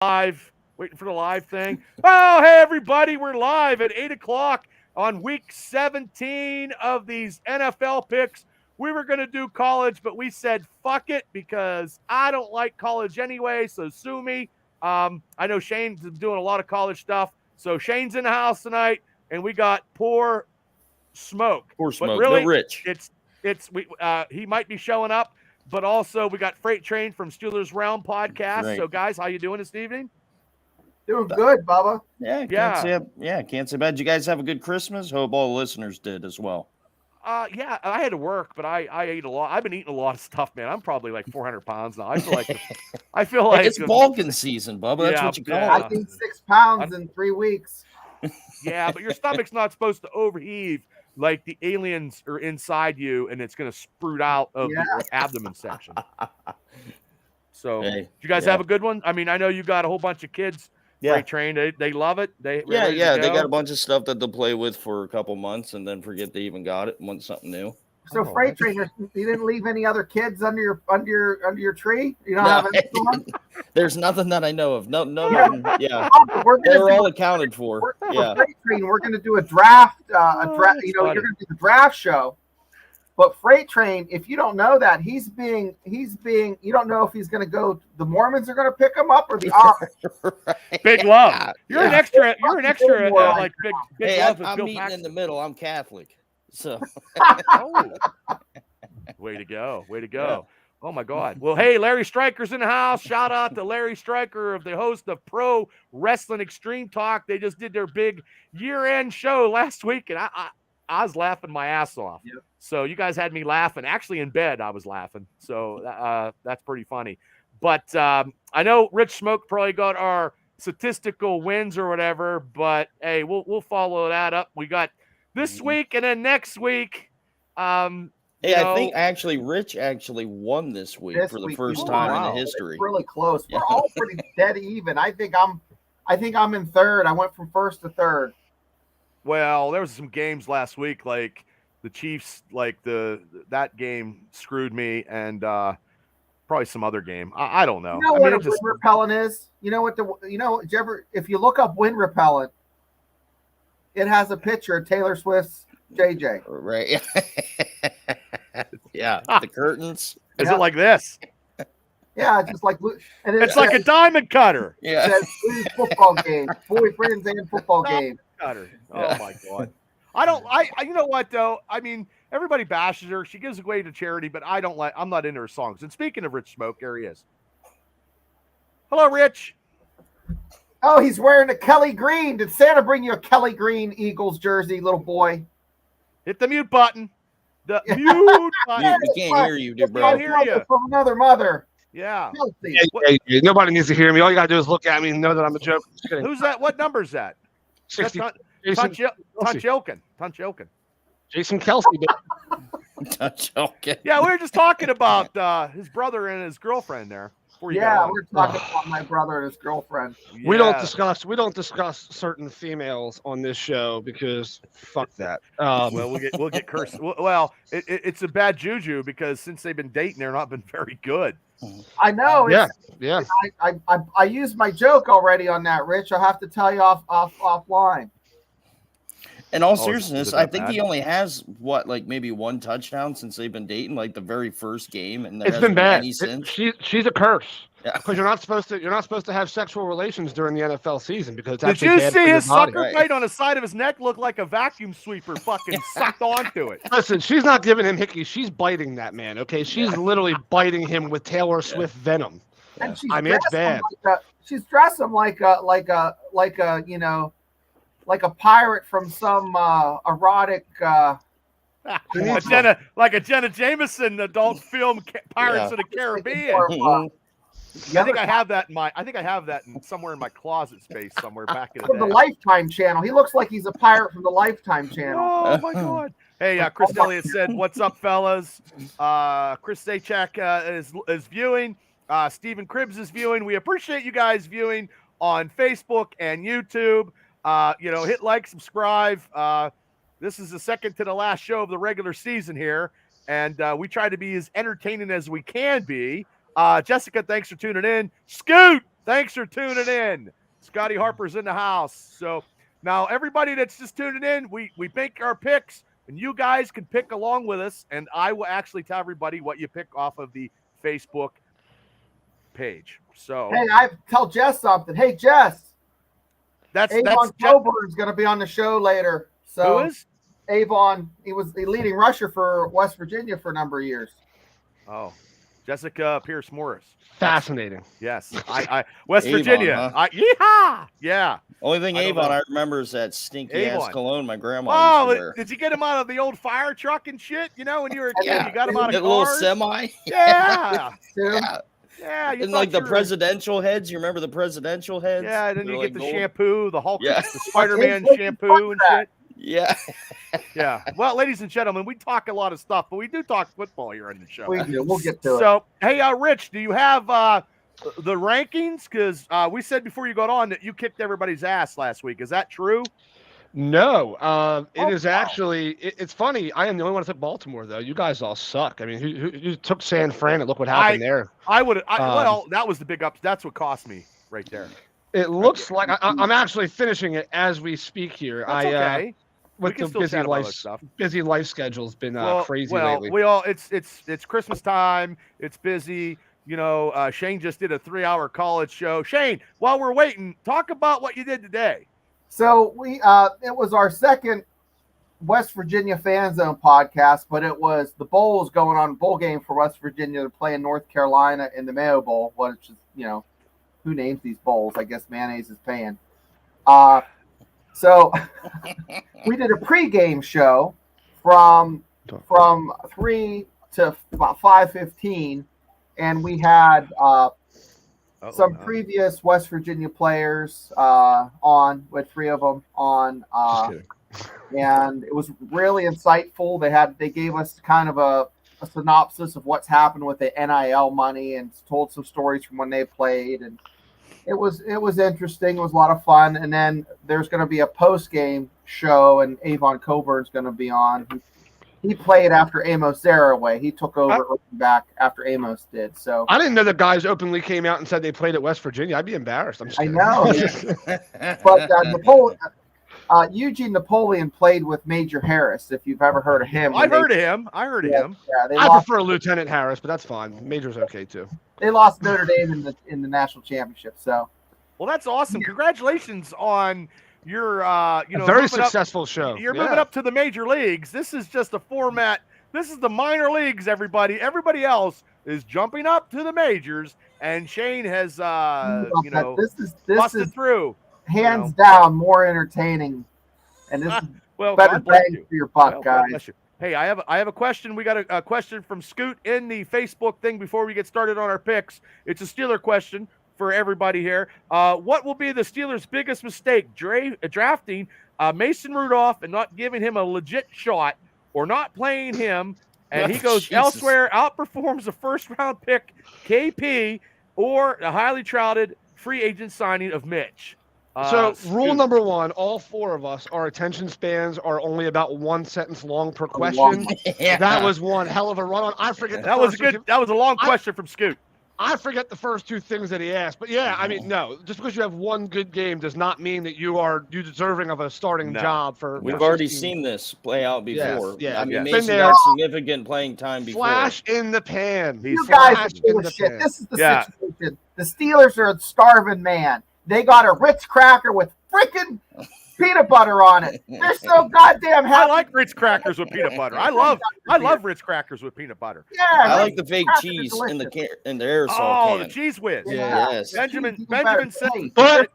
live, waiting for the live thing. Oh, hey, everybody, we're live at 8 o'clock on week 17 of these NFL picks. We were going to do college, but we said, fuck it, because I don't like college anyway, so sue me. I know Shane's doing a lot of college stuff, so Shane's in the house tonight, and we got poor Smoke. Poor Smoke, but really, no Rich. He might be showing up. But also, we got Freight Train from Steelers Realm podcast. Right. So, guys, how you doing this evening? Doing good, Bubba. Can't say bad. Did you guys have a good Christmas? Hope all the listeners did as well. Yeah, I had to work, but I ate a lot. I've been eating a lot of stuff, man. I'm probably like 400 pounds now. I feel like it's bulking season, Bubba. That's what you call it. I gained 6 pounds in 3 weeks. Yeah, but your stomach's not supposed to overheave like the aliens are inside you, and it's going to sprout out of the abdomen section. So, did you guys have a good one? I mean, I know you got a whole bunch of kids. Freight Train, they love it. They got a bunch of stuff that they'll play with for a couple months and then forget they even got it and want something new. So, Freight Train, you didn't leave any other kids under your tree? You don't have any fun? There's nothing that I know of. No. Yeah, they're all accounted for. Freight Train, we're going to do a draft. You're going to do the draft show. But Freight Train, if you don't know that, he's being. You don't know if he's going to go. The Mormons are going to pick him up, or the Amish. Right. Big love. You're an extra. You're an extra. Like big. Hey, love I'm meeting in the middle. I'm Catholic. So, way to go. Yeah. Oh my God. Well, hey, Larry Stryker's in the house. Shout out to Larry Stryker, of the host of Pro Wrestling Extreme Talk. They just did their big year-end show last week, and I was laughing my ass off. Yep. So you guys had me laughing. Actually, in bed, I was laughing. So that's pretty funny. But I know Rich Smoke probably got our statistical wins or whatever. But hey, we'll follow that up. We got this week and then next week. I think Rich actually won this week for the first time in the history. It's really close. We're all pretty dead even. I think I'm in third. I went from first to third. Well, there was some games last week, like the Chiefs, like that game screwed me, and probably some other game. I don't know. You know what wind repellent is? You know what if you look up wind repellent, it has a picture of Taylor Swift's JJ. Right. Yeah. The curtains. Is it like this? Yeah, just like, and it's like a diamond cutter. Yeah. It says football game, boyfriends and football game. Cutter. Oh my God. You know what though? I mean, everybody bashes her. She gives away to charity, but I'm not into her songs. And speaking of Rich Smoke, here he is. Hello, Rich. Oh, he's wearing a Kelly Green. Did Santa bring you a Kelly Green Eagles jersey, little boy? Hit the mute button. The mute button. We can't hear you, bro. Can't hear you. From another mother. Yeah. Yeah. Nobody needs to hear me. All you gotta do is look at me and know that I'm a joke. Who's that? What number is that? 60. Tunch Jason Kelsey. Yeah, we were just talking about his brother and his girlfriend there. Yeah, we're talking about my brother and his girlfriend. Yeah. We don't discuss certain females on this show because fuck that. Well, we'll get cursed. Well, it's a bad juju because since they've been dating, they're not been very good. I know. Yeah. I used my joke already on that, Rich. I'll have to tell you offline. In all seriousness, I think he only has maybe one touchdown since they've been dating, like the very first game, and it's been bad. She's a curse. Yeah. Because you're not supposed to have sexual relations during the NFL season because it's Did you see his sucker bite on the side of his neck look like a vacuum sweeper fucking sucked onto it? Listen, she's not giving him hickey. She's biting that man. Okay, she's literally biting him with Taylor Swift venom. And it's bad. She's dressed him like a pirate from some erotic. Like a Jenna Jameson adult film, Pirates of the Caribbean. I think I have that somewhere in my closet space somewhere back in the day. The Lifetime channel. He looks like he's a pirate from the Lifetime channel. Oh my God. Hey, Chris Elliott said, "What's up, fellas?" Chris Zajac is viewing. Stephen Cribbs is viewing. We appreciate you guys viewing on Facebook and YouTube. Hit like, subscribe. This is the second to the last show of the regular season here, and we try to be as entertaining as we can be. Jessica, thanks for tuning in. Scoot! Thanks for tuning in. Scotty Harper's in the house. So now everybody that's just tuning in, we make our picks, and you guys can pick along with us, and I will actually tell everybody what you pick off of the Facebook page. So hey, I tell Jess something. Hey, Jess. That's Coburn is going to be on the show later. So who is? Avon. He was the leading rusher for West Virginia for a number of years. Oh, Jessica Pierce Morris. Fascinating. Yes, I West Avon, Virginia. huh? Yeehaw! Yeah. Only thing Avon I remember is that stinky ass cologne my grandma used to wear. Did you get him out of the old fire truck and shit? You know, when you were a kid, Yeah. you got him out of that cars? little semi. Yeah. Yeah. Yeah. And like the presidential heads. You remember the presidential heads? Yeah, and then They're you like get the gold. shampoo, the Hulk, Yeah. the Spider-Man shampoo and shit. Yeah. Yeah. Well, ladies and gentlemen, we talk a lot of stuff, but we do talk football here on the show. We do. We'll get to it. So, hey, Rich, do you have the rankings? Because we said before you got on that you kicked everybody's ass last week. Is that true? No, it is actually. It's funny. I am the only one that took Baltimore, though. You guys all suck. I mean, who took San Fran? And look what happened there. I would. Well, that was the big ups. That's what cost me right there. It looks like I'm actually finishing it as we speak here. That's okay. With the busy life schedule's been crazy lately. It's Christmas time. It's busy. You know, Shane just did a 3-hour college show. Shane, while we're waiting, talk about what you did today. So it was our second West Virginia Fan Zone podcast, but it was the bowl was going on, bowl game for West Virginia to play in North Carolina in the Mayo Bowl, which is, you know, who names these bowls? I guess mayonnaise is paying. So we did a pregame show from 3 to about 5:15, and we had some previous West Virginia players on, with 3 of them on, and it was really insightful. They gave us kind of a synopsis of what's happened with the NIL money and told some stories from when they played, and it was interesting. It was a lot of fun. And then there's going to be a post-game show, and Avon Coburn's going to be on. He played after Amos Zaraway. He took over back after Amos did. So I didn't know the guys openly came out and said they played at West Virginia. I'd be embarrassed. I know. But Eugene Napoleon played with Major Harris, if you've ever heard of him. I've heard of him. I heard of him. Yeah, I prefer Lieutenant Harris, but that's fine. Major's okay too. They lost Notre Dame in the national championship. So, well, that's awesome. Congratulations on your very successful show. You're moving up to the major leagues. This is just a format. This is the minor leagues. Everybody else is jumping up to the majors, and Shane has busted through. Hands down, more entertaining, and this is better bang for your buck, guys. Hey, I have a question. We got a question from Scoot in the Facebook thing before we get started on our picks. It's a Steeler question for everybody here. What will be the Steelers' biggest mistake? Drafting Mason Rudolph and not giving him a legit shot, or not playing him, and he goes elsewhere, outperforms a first-round pick, KP, or a highly touted free agent signing of Mitch. So rule number 1, all 4 of us, our attention spans are only about 1 sentence long per question. Yeah. That was one hell of a run on. I forget that was a long question from Scoot. I forget the first 2 things that he asked, but yeah, I mean, no, just because you have one good game does not mean that you're deserving of a starting job for. We've already seen this play out before. Yes, yeah, I mean, Mason had significant playing time before. Flash in the pan. You guys are full of shit. This is the situation. The Steelers are a starving man. They got a Ritz cracker with freaking peanut butter on it. They're so goddamn happy. I like Ritz crackers with peanut butter. I love Ritz crackers with peanut butter. Yeah, I like the fake cheese in the aerosol can. Oh, the cheese whiz. Yeah. Yes. Benjamin said. But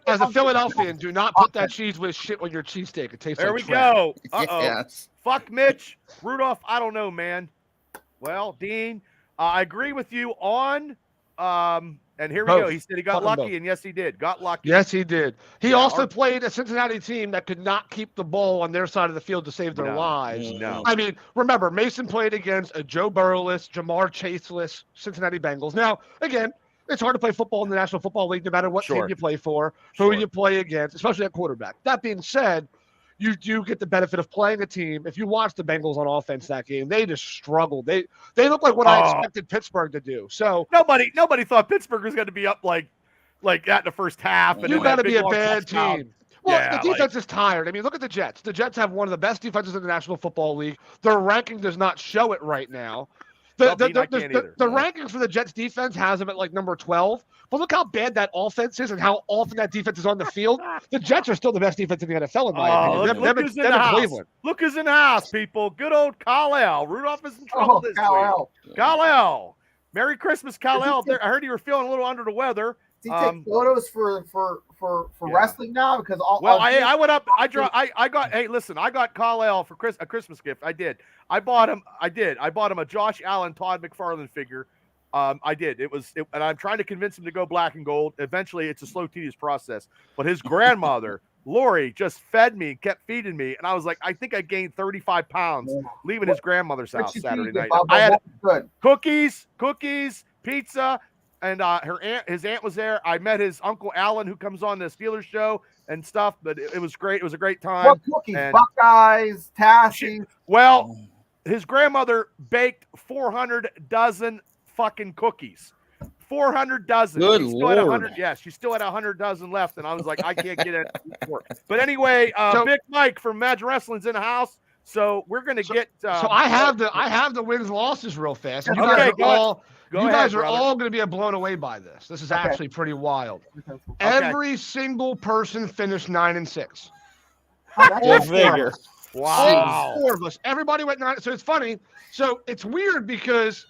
as a Philadelphian, do not put that cheese whiz shit on your cheesesteak. It tastes there like crap. There we go. Yes. Fuck Mitch. Rudolph, I don't know, man. Well, Dean, I agree with you on and here we go. He said he got lucky, and yes, he did. Got lucky. Yes, he did. He also played a Cincinnati team that could not keep the ball on their side of the field to save their lives. No. I mean, remember, Mason played against a Joe Burrow-less, Jamar Chase-less Cincinnati Bengals. Now, again, it's hard to play football in the National Football League no matter what team you play for, who you play against, especially at quarterback. That being said, you do get the benefit of playing a team. If you watch the Bengals on offense that game, they just struggled. They look like what I expected Pittsburgh to do. So nobody thought Pittsburgh was going to be up like like that in the first half. And you got to be a bad team. Well, yeah, the defense is tired. I mean, look at the Jets. The Jets have one of the best defenses in the National Football League. Their ranking does not show it right now. The rankings for the Jets defense has them at like number 12. But look how bad that offense is and how often that defense is on the field. The Jets are still the best defense in the NFL, in my opinion. Look who's in the house. Cleveland. Look who's in the house, people. Good old Kal-El. Rudolph is in trouble this week. Kal-El. Merry Christmas, Kal-El. I heard you were feeling a little under the weather. Does he take photos for wrestling now? Because I went up. I got. Hey, listen. I got Kal-El for a Christmas gift. I did. I bought him a Josh Allen, Todd McFarlane figure. I did. And I'm trying to convince him to go black and gold. Eventually, it's a slow, tedious process. But his grandmother, Lori, just fed me, kept feeding me, and I was like, I think I gained 35 pounds leaving his grandmother's house Saturday night. I had cookies, pizza. And his aunt was there. I met his Uncle Alan, who comes on the Steelers show and stuff. But it was great. It was a great time. What cookies? Buckeyes, Tassie. Well, his grandmother baked 400 dozen fucking cookies. 400 dozen. Good Lord. She still had 100 dozen left. And I was like, I can't get it. But anyway, Big Mike from Imagine Wrestling's in the house. So we're going to get. So I have the wins losses real fast. And you guys are all going to be blown away by this. This is actually pretty wild. Okay. Every single person finished 9-6. Wow. All 4 of us. Everybody went 9. So it's funny. So it's weird because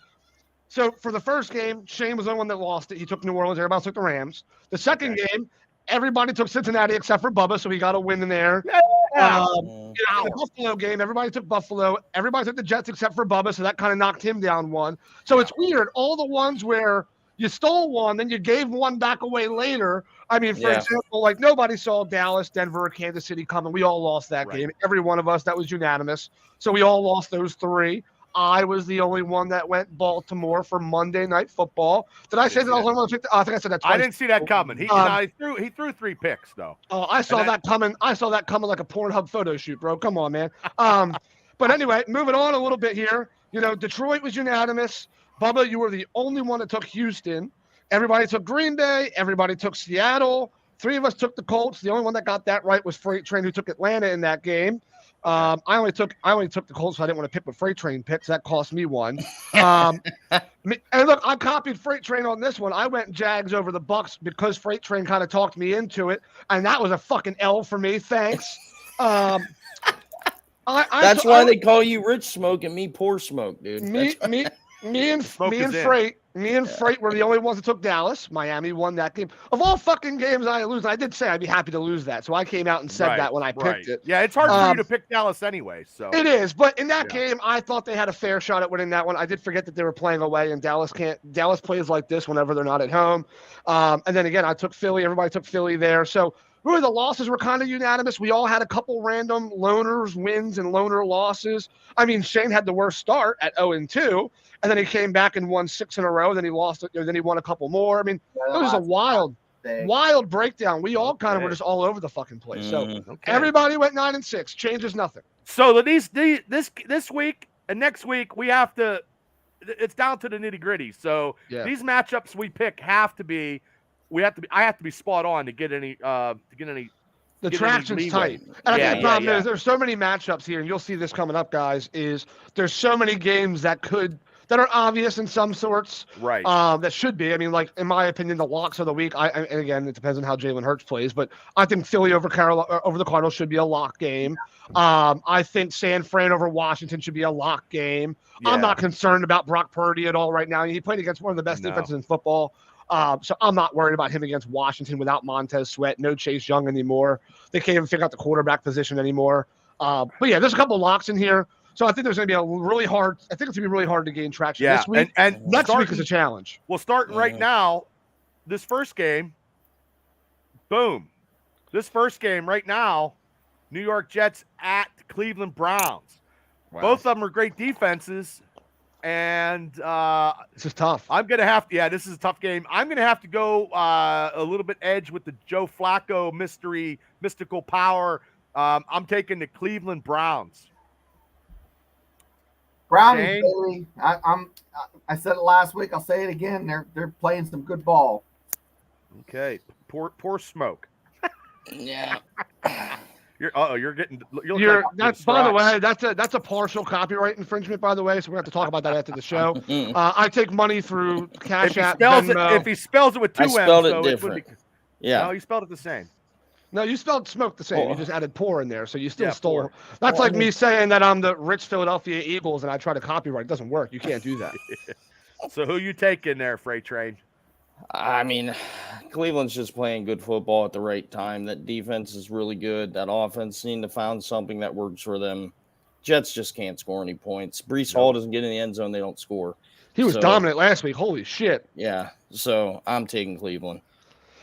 for the first game, Shane was the one that lost it. He took New Orleans. Everybody else took the Rams. The second game, everybody took Cincinnati except for Bubba, so he got a win in there. The Buffalo game, everybody took Buffalo. Everybody took the Jets except for Bubba, so that kind of knocked him down 1. So it's weird. All the ones where you stole one, then you gave one back away later. I mean, for example, like nobody saw Dallas, Denver, Kansas City coming. We all lost that game. Every one of us, that was unanimous. So we all lost those 3. I was the only one that went Baltimore for Monday Night Football. Did I say that I was only pick? I think I said that twice. I didn't see that coming. He threw 3 picks though. Oh, I saw that coming. I saw that coming like a Pornhub photo shoot, bro. Come on, man. But anyway, moving on a little bit here. Detroit was unanimous. Bubba, you were the only one that took Houston. Everybody took Green Bay. Everybody took Seattle. 3 of us took the Colts. The only one that got that right was Freight Train, who took Atlanta in that game. I only took the Colts, so I didn't want to pick what Freight Train picks. That cost me 1. And look, I copied Freight Train on this one. I went Jags over the Bucks because Freight Train kind of talked me into it, and that was a fucking L for me. Thanks. That's why they call you Rich Smoke and me Poor Smoke, dude. Me and Freight were the only ones that took Dallas. Miami won that game. Of all fucking games I lose, I did say I'd be happy to lose that. So I came out and said that when I picked it. Yeah, it's hard for you to pick Dallas anyway. So it is, but in that game, I thought they had a fair shot at winning that one. I did forget that they were playing away, and Dallas plays like this whenever they're not at home. And then again, I took Philly. Everybody took Philly there. So really, the losses were kind of unanimous. We all had a couple random loners wins and loner losses. I mean, Shane had the worst start at 0-2. And then he came back and won 6 in a row. Then he lost it. Then he won a couple more. I mean, it was a wild breakdown. We all kind of were just all over the fucking place. So everybody went 9-6. Changes nothing. So this week and next week we have to. It's down to the nitty gritty. So these matchups we pick have to be. I have to be spot on to get any. The traction's tight. And the problem is there's so many matchups here, and you'll see this coming up, guys. Is there's so many games that are obvious in some sorts, right? That should be. I mean, like in my opinion, the locks of the week. And again, it depends on how Jalen Hurts plays, but I think Philly over the Cardinals should be a lock game. I think San Fran over Washington should be a lock game. Yeah. I'm not concerned about Brock Purdy at all right now. He played against one of the best defenses in football. So I'm not worried about him against Washington without Montez Sweat. No Chase Young anymore. They can't even figure out the quarterback position anymore. But yeah, there's a couple of locks in here. So I think there's going to be it's going to be really hard to gain traction this week. And next week is a challenge. Well, starting right now, this first game, boom. This first game right now, New York Jets at Cleveland Browns. Wow. Both of them are great defenses. And this is tough. I'm going to have to, this is a tough game. I'm going to have to go a little bit edge with the Joe Flacco mystical power. I'm taking the Cleveland Browns. Brownies, baby. I said it last week. I'll say it again. They're playing some good ball. Okay. Pour smoke. Yeah. You're getting. By the way, that's a partial copyright infringement. By the way, so we have to talk about that after the show. I take money through Cash App, Venmo. If he spells it with two M's, spelled it though, different. it would be. Yeah. No, you spelled it the same. No, you spelled smoke the same. You just added pour in there, so you still stole. Pour. That's like me saying that I'm the rich Philadelphia Eagles and I try to copyright. It doesn't work. You can't do that. So who you taking there, Freight Train? I mean, Cleveland's just playing good football at the right time. That defense is really good. That offense seemed to found something that works for them. Jets just can't score any points. Breece Hall doesn't get in the end zone. They don't score. He was dominant last week. Holy shit. Yeah. So I'm taking Cleveland.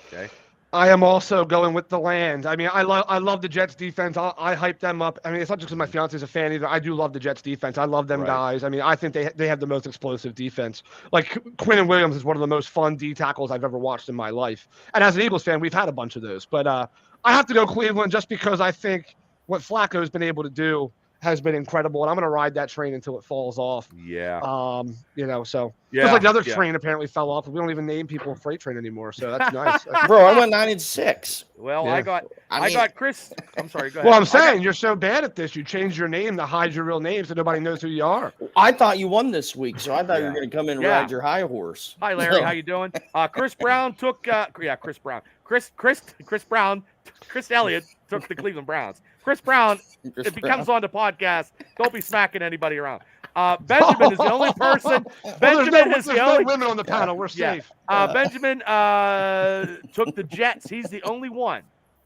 Okay. I am also going with the land. I mean, I love the Jets defense. I hype them up. I mean, it's not just because my fiance is a fan either. I do love the Jets defense. I love them guys. I mean, I think they have the most explosive defense. Like Quinn and Williams is one of the most fun D tackles I've ever watched in my life. And as an Eagles fan, we've had a bunch of those. But I have to go Cleveland just because I think what Flacco's been able to do has been incredible, and I'm going to ride that train until it falls off. Yeah. So just like the other train apparently fell off. We don't even name people Freight Train anymore, so that's nice. Bro, I went 9-6. Well, I got Chris. I'm sorry. Go ahead. Well, I'm saying you're so bad at this. You changed your name to hide your real name so nobody knows who you are. I thought you won this week, so I thought you were going to come in and ride your high horse. Hi, Larry. How you doing? Chris Brown took. Chris Brown. Chris Brown. Chris Elliott took the Cleveland Browns. Chris Brown, if he comes on the podcast, don't be smacking anybody around. Benjamin is the only person. Benjamin is the only women on the panel. We're safe. Benjamin took the Jets. He's the only one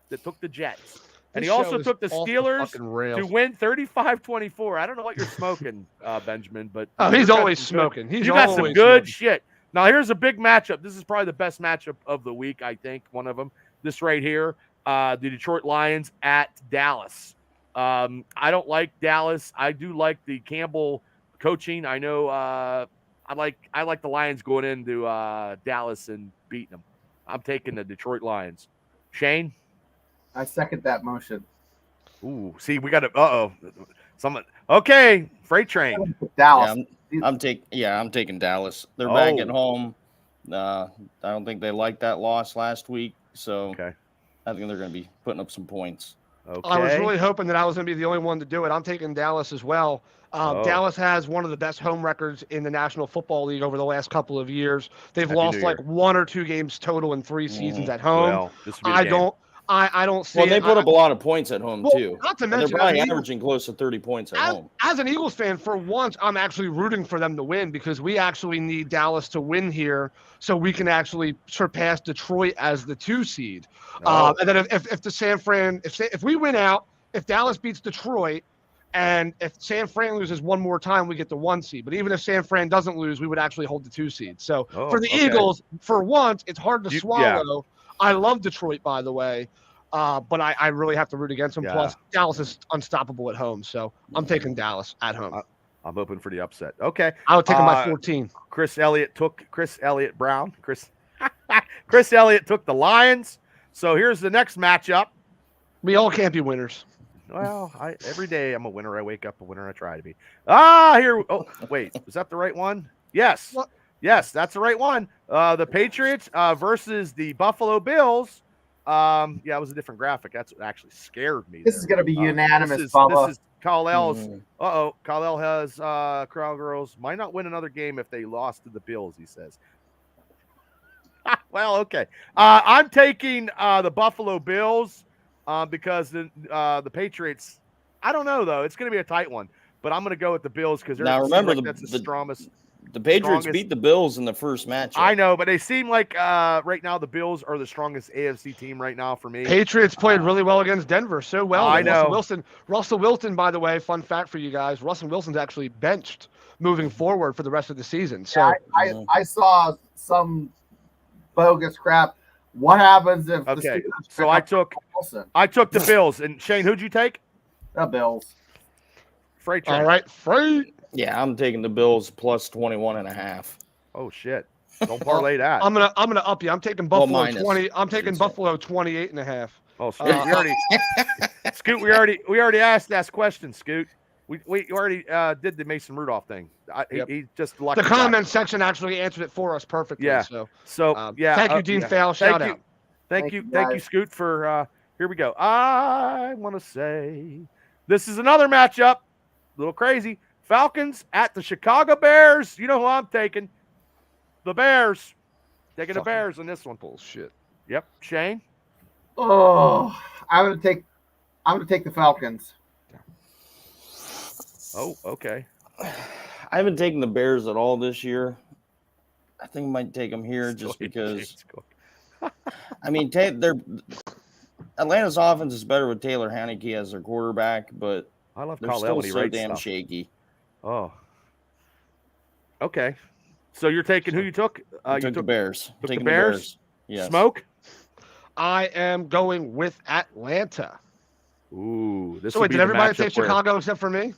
that took the Jets. And he also took the Steelers to win 35-24. I don't know what you're smoking, Benjamin, but he's always smoking. You got some good shit. Now, here's a big matchup. This is probably the best matchup of the week, I think, one of them. This right here. The Detroit Lions at Dallas. I don't like Dallas. I do like the Campbell coaching. I know I like the Lions going into Dallas and beating them. I'm taking the Detroit Lions. Shane? I second that motion. Ooh, see, we got to someone. Okay, Freight Train. Dallas. Yeah, I'm taking Dallas. They're back at home. I don't think they liked that loss last week, so I think they're going to be putting up some points. Okay. I was really hoping that I was going to be the only one to do it. I'm taking Dallas as well. Dallas has one of the best home records in the National Football League over the last couple of years. They've lost like 1 or 2 games total in 3 seasons at home. Well, I don't see. Well, they put up a lot of points at home too. Not to mention, they're probably averaging close to 30 points at home. As an Eagles fan, for once, I'm actually rooting for them to win because we actually need Dallas to win here so we can actually surpass Detroit as the 2 seed. And then if the San Fran, if we win out, if Dallas beats Detroit, and if San Fran loses one more time, we get the 1 seed. But even if San Fran doesn't lose, we would actually hold the 2 seed. So for the Eagles, for once, it's hard to swallow. I love Detroit, by the way, but I really have to root against them. Yeah. Plus, Dallas is unstoppable at home, so I'm taking Dallas at home. I'm hoping for the upset. Okay. I would take them by 14. Chris Elliott took Chris Elliott took the Lions. So here's the next matchup. We all can't be winners. Well, every day I'm a winner. I wake up a winner. I try to be. Oh, wait. Was that the right one? Yes. What? Yes, that's the right one. The Patriots versus the Buffalo Bills. It was a different graphic. That's what actually scared me. This is going to be unanimous, This is Kyle-L's. Kyle-L has Crown Girls. Might not win another game if they lost to the Bills, he says. Well, okay. I'm taking the Buffalo Bills because the Patriots, I don't know, though. It's going to be a tight one. But I'm going to go with the Bills because that's the strongest. The Patriots beat the Bills in the first match. I know, but they seem like right now the Bills are the strongest AFC team right now for me. Patriots played really well against Denver, so well. I know. Russell Wilson, by the way, fun fact for you guys, Russell Wilson's actually benched moving forward for the rest of the season. So I saw some bogus crap. What happens if so I took the Bills. And Shane, who'd you take? The Bills. Freight train. All right, Freight. Yeah, I'm taking the Bills plus 21.5. Oh shit! Don't parlay that. I'm gonna up you. I'm taking Buffalo 20. I'm taking Buffalo 28.5. Oh, Scoot, we already asked that question, Scoot. We already did the Mason Rudolph thing. He just lucky the comment section actually answered it for us perfectly. Yeah. So thank you, Dean Fowle. Shout out. Thank you, Scoot, for here we go. I want to say this is another matchup. A little crazy. Falcons at the Chicago Bears. You know who I'm taking. The Bears. Taking the Bears in this one. Bullshit. Yep. Shane? Oh, I'm gonna take the Falcons. Oh, okay. I haven't taken the Bears at all this year. I think I might take them here just because. I mean, Atlanta's offense is better with Taylor Heineke as their quarterback, but I love they're still so damn shaky. Oh. Okay. So you're taking who you took? You took the Bears. Took the Bears? Yes. Smoke? I am going with Atlanta. Ooh. So wait, did everybody take Chicago except for me?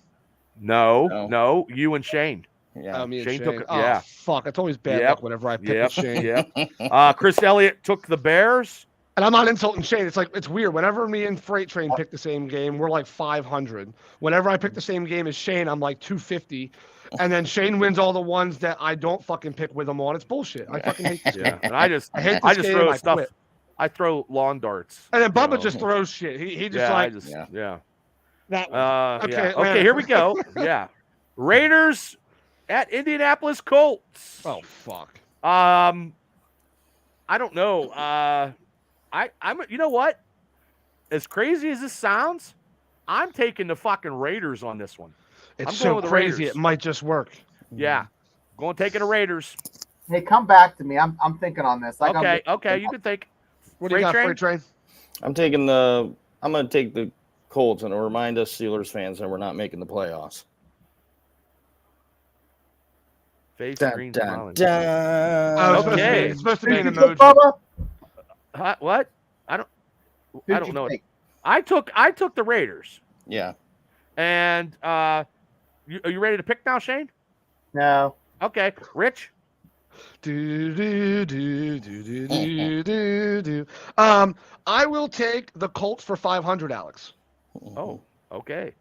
No. You and Shane. Yeah. Me and Shane Shane. took. Oh, Yeah. Fuck. It's always bad luck whenever I pick Shane. Yeah. Chris Elliott took the Bears. And I'm not insulting Shane. It's like, it's weird. Whenever me and Freight Train pick the same game, we're like 500. Whenever I pick the same game as Shane, I'm like 250. And then Shane wins all the ones that I don't fucking pick with him on. It's bullshit. I fucking hate this game. And I just throw stuff. I throw lawn darts. And then Bubba just throws shit. He just That one. Okay, here we go. Yeah. Raiders at Indianapolis Colts. Oh, fuck. I don't know. I'm you know what? As crazy as this sounds, I'm taking the fucking Raiders on this one. It's so crazy it might just work. Yeah. Taking the Raiders. Hey, come back to me. I'm thinking on this. Okay, you can think. What do you got, Freight Train? I'm gonna take the Colts and remind us Steelers fans that we're not making the playoffs. Face green. Okay. It's supposed to be an emoji. What? I don't know. I took the Raiders. Yeah. And are you ready to pick now, Shane? No. Okay, Rich. I will take the Colts for 500, Alex. Oh, okay.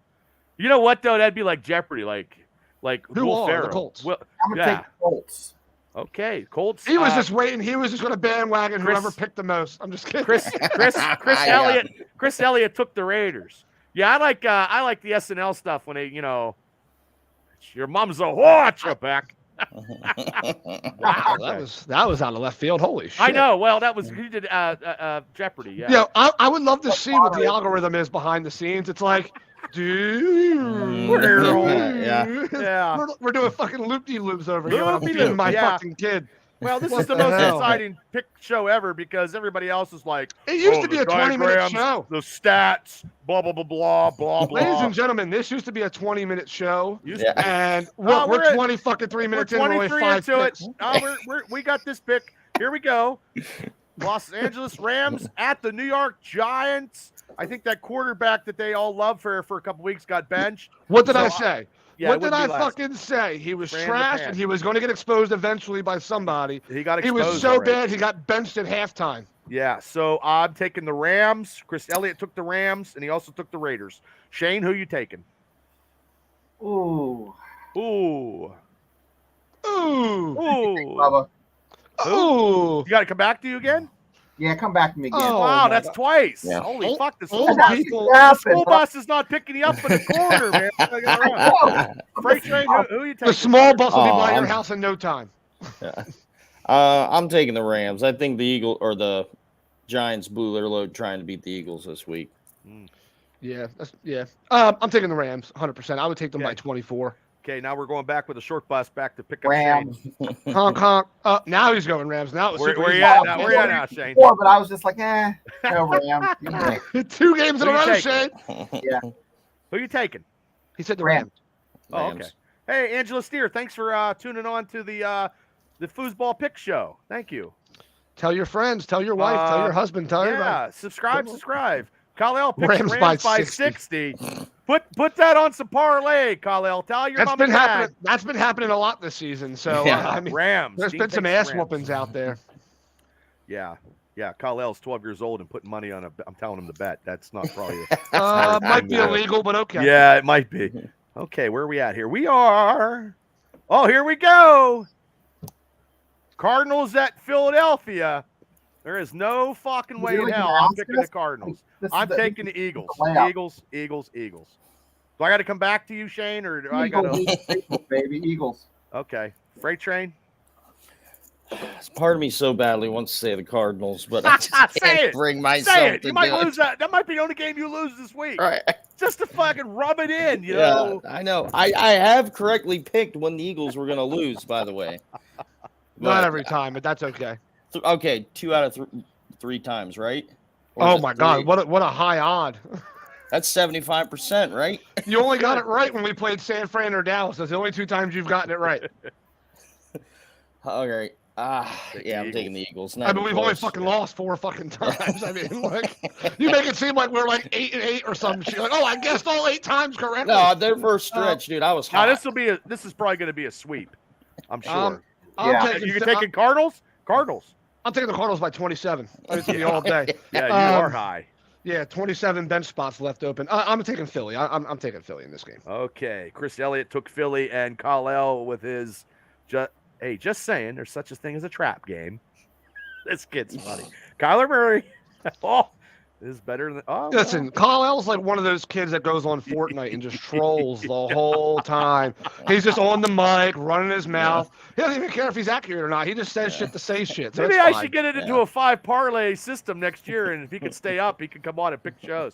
You know what though? That'd be like Jeopardy, like who Will are Ferrell. the Colts? I'm gonna take the Colts. Okay, Colts. He was just waiting. He was just going to bandwagon whoever picked the most. I'm just kidding. Chris Elliott. Chris Elliott took the Raiders. Yeah, I like the SNL stuff when they, your mom's a whore, back. Wow, that was out of left field. Holy shit! I know. Well, that was he did Jeopardy. Yeah. Yeah, I would love to see what the algorithm is behind the scenes. It's like, dude, we're doing fucking loop-de-loops over here. I'm feeding my fucking kid. Well, this is the most exciting pick show ever because everybody else is like, it used to be a 20-minute show. The stats, blah, blah, blah, blah, blah, blah. Ladies and gentlemen, this used to be a 20-minute show. And we're we're 20 fucking 3 minutes in. We're 23 into it. We got this pick. Here we go. Los Angeles Rams at the New York Giants. I think that quarterback that they all love for a couple weeks got benched. What did I say? Yeah, what did I fucking say? He was trashed and he was going to get exposed eventually by somebody. He got exposed. He was so bad he got benched at halftime. Yeah, so I'm taking the Rams. Chris Elliott took the Rams, and he also took the Raiders. Shane, who you taking? Ooh. Ooh. Bubba. Ooh. You got to come back to you again? Yeah, come back to me again. Oh, wow, that's twice. Yeah. Holy fuck, the Old school bus is not picking you up in the corner, man. Freight train, who you taking? The small bus will be by your house in no time. Yeah. I'm taking the Rams. I think the Giants blew their load trying to beat the Eagles this week. Yeah, I'm taking the Rams 100%. I would take them by 24. Okay, now we're going back with a short bus back to pick up Rams. Shane. Honk, honk. Now he's going Rams. Now where you at now? Where you at now, Shane? Before, but I was just like, no Rams. 2 games in a row, Shane. Yeah. Who you taking? He said the Rams. Oh, okay. Hey, Angela Steer, thanks for tuning on to the Fooseball Pick Show. Thank you. Tell your friends, tell your wife, tell your husband, tell everybody. Yeah, subscribe. Kyle picks Rams by 60. Put that on some parlay, Kyle. Tell your mom and dad. That's been happening a lot this season. So I mean, Rams. There's been some ass whoopings out there. Yeah. Kyle's 12 years old and putting money on I'm telling him to bet. That's not probably. Might be illegal, but okay. Yeah, it might be. Okay, where are we at here? We are. Oh, here we go. Cardinals at Philadelphia. There is no fucking way in hell I'm picking the Cardinals. I'm taking the Eagles. Eagles. Do I got to come back to you, Shane, or do I got to? Baby, Eagles. Okay. Freight train. Part of me so badly wants to say the Cardinals, but I just can't bring myself say it. to You might do lose that. That might be the only game you lose this week. Right. Just to fucking rub it in, you know. I know. I have correctly picked when the Eagles were going to lose, by the way. Not every time, but that's okay. Okay, 2 out of 3 times, right? Oh my God, what a high odd. That's 75%, right? You only got it right when we played San Fran or Dallas. That's the only 2 times you've gotten it right. All right. Yeah, I'm taking the Eagles. I mean, we've only fucking lost 4 fucking times. I mean, like, you make it seem like we're like 8-8 or some shit. Like, oh, I guessed all 8 times correctly. No, their first stretch, dude. I was hot. Now this is probably going to be a sweep. I'm sure. You're taking Cardinals? Cardinals. I'm taking the Cardinals by 27. It's gonna be all day. Yeah, you are high. Yeah, 27 bench spots left open. I'm taking Philly. I'm taking Philly in this game. Okay, Chris Elliott took Philly, and Kyle with his. Just saying, there's such a thing as a trap game. This kid's funny. Kyler Murray. Is better than. Listen, Kyle like one of those kids that goes on Fortnite and just trolls the whole time. He's just on the mic, running his mouth. He doesn't even care if he's accurate or not. He just says shit to say shit. So maybe I should get it into a 5 parlay system next year, and if he can stay up, he can come on and pick shows.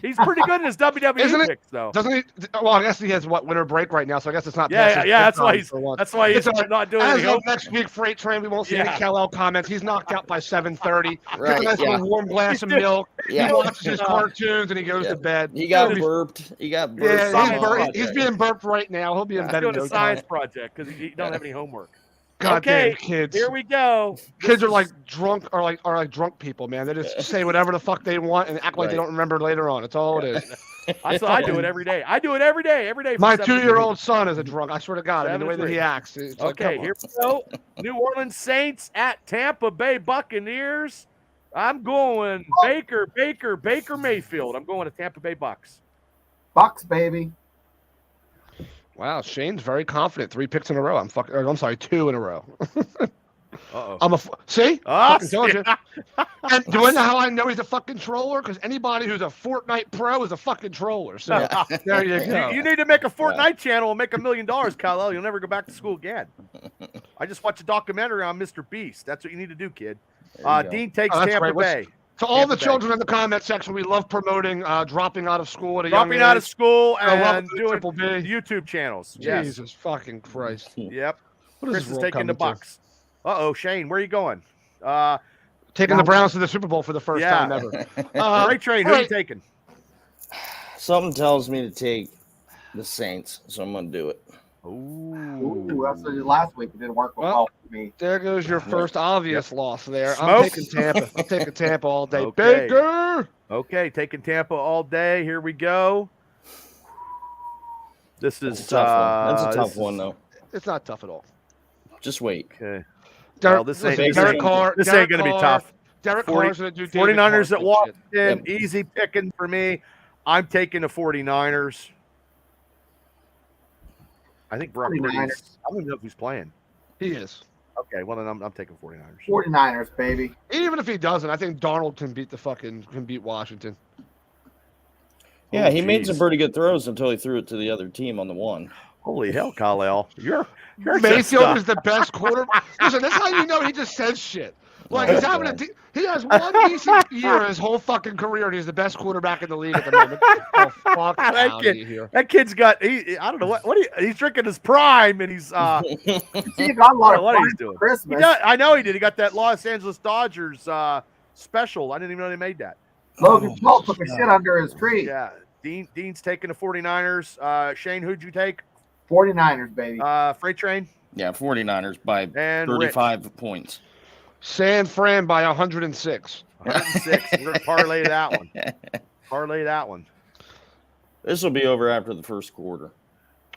He's pretty good in his WWE picks, though. Doesn't he? Well, I guess he has winter break right now, so I guess it's not. Yeah. That's why he's not doing it. As of next week, Freight Train, we won't see any Kel comments. He's knocked out by 7:30. Right, Gets a nice warm glass of milk. Yeah. He watches his cartoons and he goes to bed. He got burped. Yeah, he's being burped right now. He'll be in bed. He's doing a science project because he don't have any homework. Okay, kids. Here we go. Kids are like drunk, are like drunk people, man. They just say whatever the fuck they want and act like they don't remember later on. That's all it is. I do it every day. I do it every day. Every day. My 2-year-old son is a drunk. I swear to God. I mean, the way that he acts. Okay, here we go. New Orleans Saints at Tampa Bay Buccaneers. I'm going Baker Mayfield. I'm going to Tampa Bay Bucks. Bucks, baby. Wow, Shane's very confident. 3 picks in a row. I'm sorry, 2 in a row. Uh-oh. See? Fucking told you. And do you know how I know he's a fucking troller? Because anybody who's a Fortnite pro is a fucking troller. So there you go. You need to make a Fortnite channel and make $1 million, Kyle. You'll never go back to school again. I just watched a documentary on Mr. Beast. That's what you need to do, kid. Dean takes Tampa Bay. To all the children in the comment section, we love promoting dropping out of school at a young age. Dropping out of school and doing Triple B. YouTube channels. Jesus fucking Christ. Yep. Chris is taking the Bucks. Shane, where are you going? Taking the Browns to the Super Bowl for the first time ever. Freight Train, who are you taking? Something tells me to take the Saints, so I'm going to do it. Ooh, that's what I did last week. It didn't work well for me. There goes your first obvious loss there. Smoke. I'm taking Tampa. I'm taking Tampa all day. Okay. Baker! Okay, taking Tampa all day. Here we go. This is That's a tough one, though. It's not tough at all. Just wait. Okay. This ain't going to be tough. Derek Carr's going to do 49ers at Washington. Yep. Easy picking for me. I'm taking the 49ers. I think Brock Purdy. I don't even know if he's playing. He is. Okay, well then I'm taking 49ers. 49ers, baby. Even if he doesn't, I think Darnold can beat Washington. Yeah, he made some pretty good throws until he threw it to the other team on the 1. Holy hell, Kyle. You're Mayfield is the best quarterback. Listen, that's how you know he just says shit. Like he's having he has one decent year in his whole fucking career, and he's the best quarterback in the league at the moment. Oh, fuck that kid's got I don't know he's drinking his prime, and he's got a lot of what fun he's doing. Christmas. I know he did. He got that Los Angeles Dodgers special. I didn't even know they made that. Logan Paul took a shit under his tree. Yeah, Dean's taking the 49ers. Shane, who'd you take? 49ers, baby. Freight Train. Yeah, 49ers by 35 points. San Fran by 106. 106. We're going to parlay that one. This will be over after the first quarter.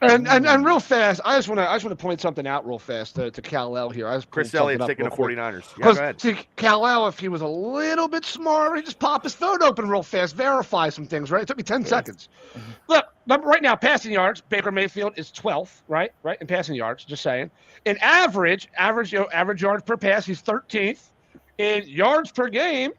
And real fast, I just want to point something out real fast to Kal-El here. Chris Elliott's taking the 49ers. Yeah, Because go ahead. see, Kal-El, if he was a little bit smarter, he'd just pop his phone open real fast, verify some things. Right? It took me 10 seconds. Look, right now, passing yards, Baker Mayfield is 12th, right, in passing yards. Just saying. In average yards per pass, he's 13th. In yards per game,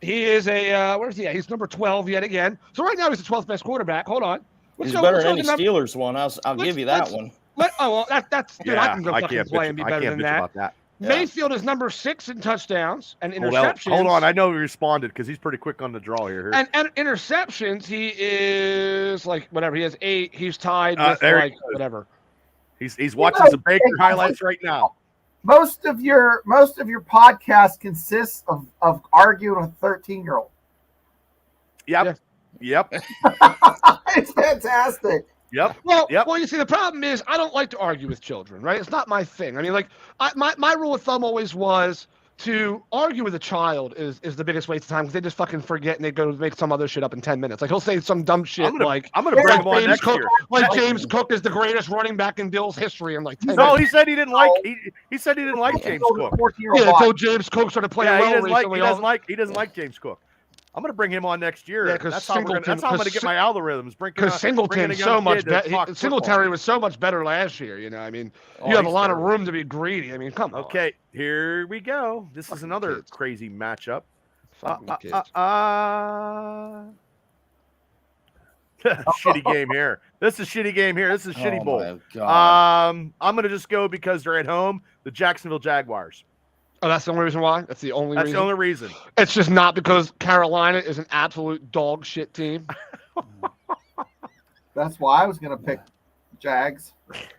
he is where's he at? He's number 12 yet again. So right now he's the 12th best quarterback. Hold on. He's better than any Steelers one. I'll give you that one. That's dude. I can go fucking play and be better than that. About that. Yeah. Mayfield is number 6 in touchdowns and interceptions. Hold on, I know he responded because he's pretty quick on the draw here. And interceptions, he is like whatever. He has 8. He's tied with whatever. He's watching some Baker highlights right now. Most of your podcast consists of arguing with a 13-year-old. Yep. It's fantastic. Yep. Well, you see, the problem is I don't like to argue with children, right? It's not my thing. I mean, like, my rule of thumb always was to argue with a child is the biggest waste of time because they just fucking forget and they go make some other shit up in 10 minutes. Like, he'll say some dumb shit I'm gonna bring him on next year. Like James Cook is the greatest running back in Bills history in like 10 No, minutes. he said he didn't like James Cook. Yeah, until James Cook started playing well recently. He doesn't like James Cook. I'm going to bring him on next year. Yeah, that's how I'm going to get my algorithms. Because Singleton's so much better. Singletary was so much better last year. You know, I mean, you have a lot of room to be greedy. I mean, come on. Okay, here we go. This is another crazy matchup. Shitty game here. This is shitty game here. This is shitty bowl. I'm going to just go because they're at home. The Jacksonville Jaguars. Oh, that's the only reason why? That's the only reason? That's the only reason. It's just not because Carolina is an absolute dog shit team. That's why I was going to pick Jags.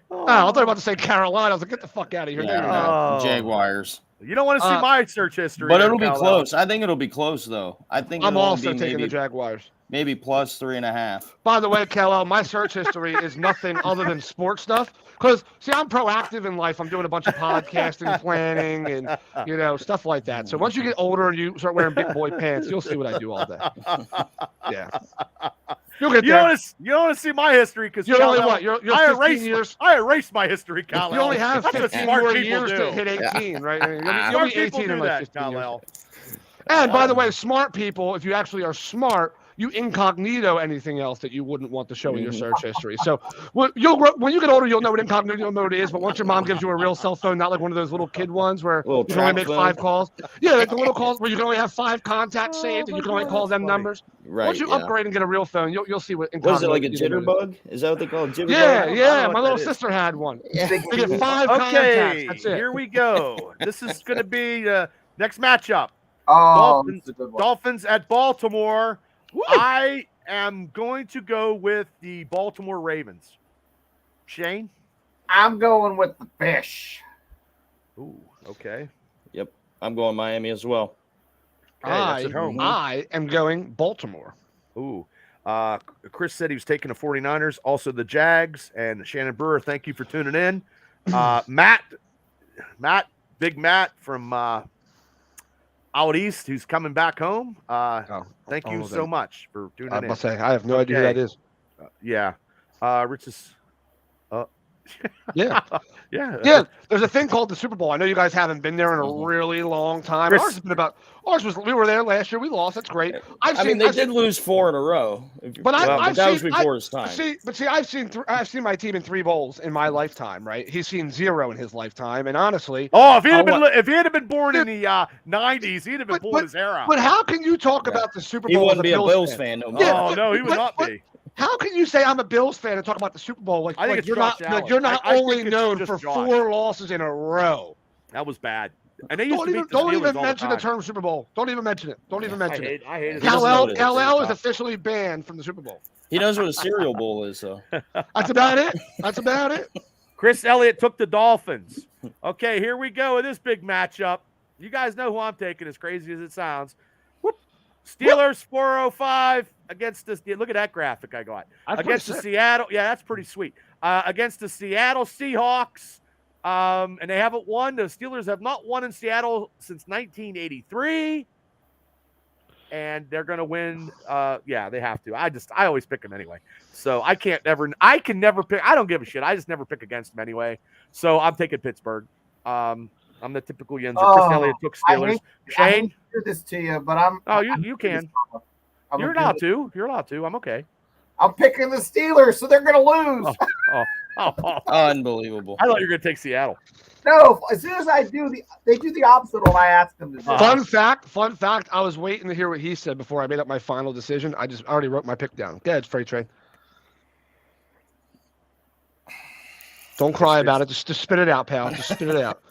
Oh, I thought you were about to say Carolina. I was like, get the fuck out of here. Yeah, Jaguars. You don't want to see my search history. But it'll be close. I think it'll be close, though. I'm also taking the Jaguars. Maybe plus 3.5. By the way, Kal-El, my search history is nothing other than sports stuff. Because, see, I'm proactive in life. I'm doing a bunch of podcasting, planning, and, stuff like that. So once you get older and you start wearing big boy pants, you'll see what I do all day. Yeah. You'll get there. You don't want to see my history because you're only what? You're 15 years. I erased my history, Kal-El. You only have 15 more years to hit 18, right? I mean, you'll be 18 in like 15 years. And by the way, smart people, if you actually are smart, you incognito anything else that you wouldn't want to show in your search history. So when you get older, you'll know what incognito mode is. But once your mom gives you a real cell phone, not like one of those little kid ones where you can only make 5 calls. Yeah, like the little calls where you can only have 5 contacts saved and you can only call them numbers. Right. Once you upgrade and get a real phone, you'll see what incognito. What is it, like a jitterbug? Is that what they call it? Jitterbug? Yeah. My little sister had one. Yeah. They get 5 contacts. That's it. Here we go. This is going to be the next matchup. Dolphins at Baltimore. Woo! I am going to go with the Baltimore Ravens. Shane? I'm going with the Fish. Ooh, okay. Yep. I'm going Miami as well. Okay, I am going Baltimore. Ooh. Chris said he was taking the 49ers, also the Jags, and Shannon Brewer, thank you for tuning in. Matt, Big Matt from out east, who's coming back home. Thank you so much for tuning in. I must say, I have no idea who that is. Rich is. Yeah. Yeah. There's a thing called the Super Bowl. I know you guys haven't been there in a really long time. We were there last year. We lost. That's great. They did lose 4 in a row. But that was before his time. I've seen my team in 3 bowls in my lifetime. Right? He's seen 0 in his lifetime. And honestly, if he had been born in the 90s, he'd have been born his hair out. But how can you talk about the Super Bowl? He wouldn't be a Bills fan no more. Yeah, no, he would not be. How can you say I'm a Bills fan and talk about the Super Bowl? Like you're not only known for 4 losses in a row. That was bad. And they used don't even mention the term Super Bowl. Don't even mention it. I hate it. Kal-El is officially banned from the Super Bowl. He knows what a cereal bowl is, though. That's about it. Chris Elliott took the Dolphins. Okay, here we go with this big matchup. You guys know who I'm taking, as crazy as it sounds. Steelers 405 against this. Look at that graphic I got. Against the Seattle. Yeah, that's pretty sweet. Against the Seattle Seahawks. And they haven't won. The Steelers have not won in Seattle since 1983. and they're going to win. Yeah, they have to. I always pick them anyway. So I can never pick. I don't give a shit. I just never pick against them anyway. So I'm taking Pittsburgh. I'm the typical Yinzer. Chris Elliott took Steelers. I hate Shane, to do this to you, but I'm. oh, you can. You're allowed to. You're allowed to. I'm okay. I'm picking the Steelers, so they're going to lose. Oh. Unbelievable. I thought you were going to take Seattle. No, as soon as they do the opposite of what I asked them to do. Fun fact. I was waiting to hear what he said before I made up my final decision. I already wrote my pick down. Go ahead, Freight Train. Don't cry about it. Just spit it out, pal. Just spit it out.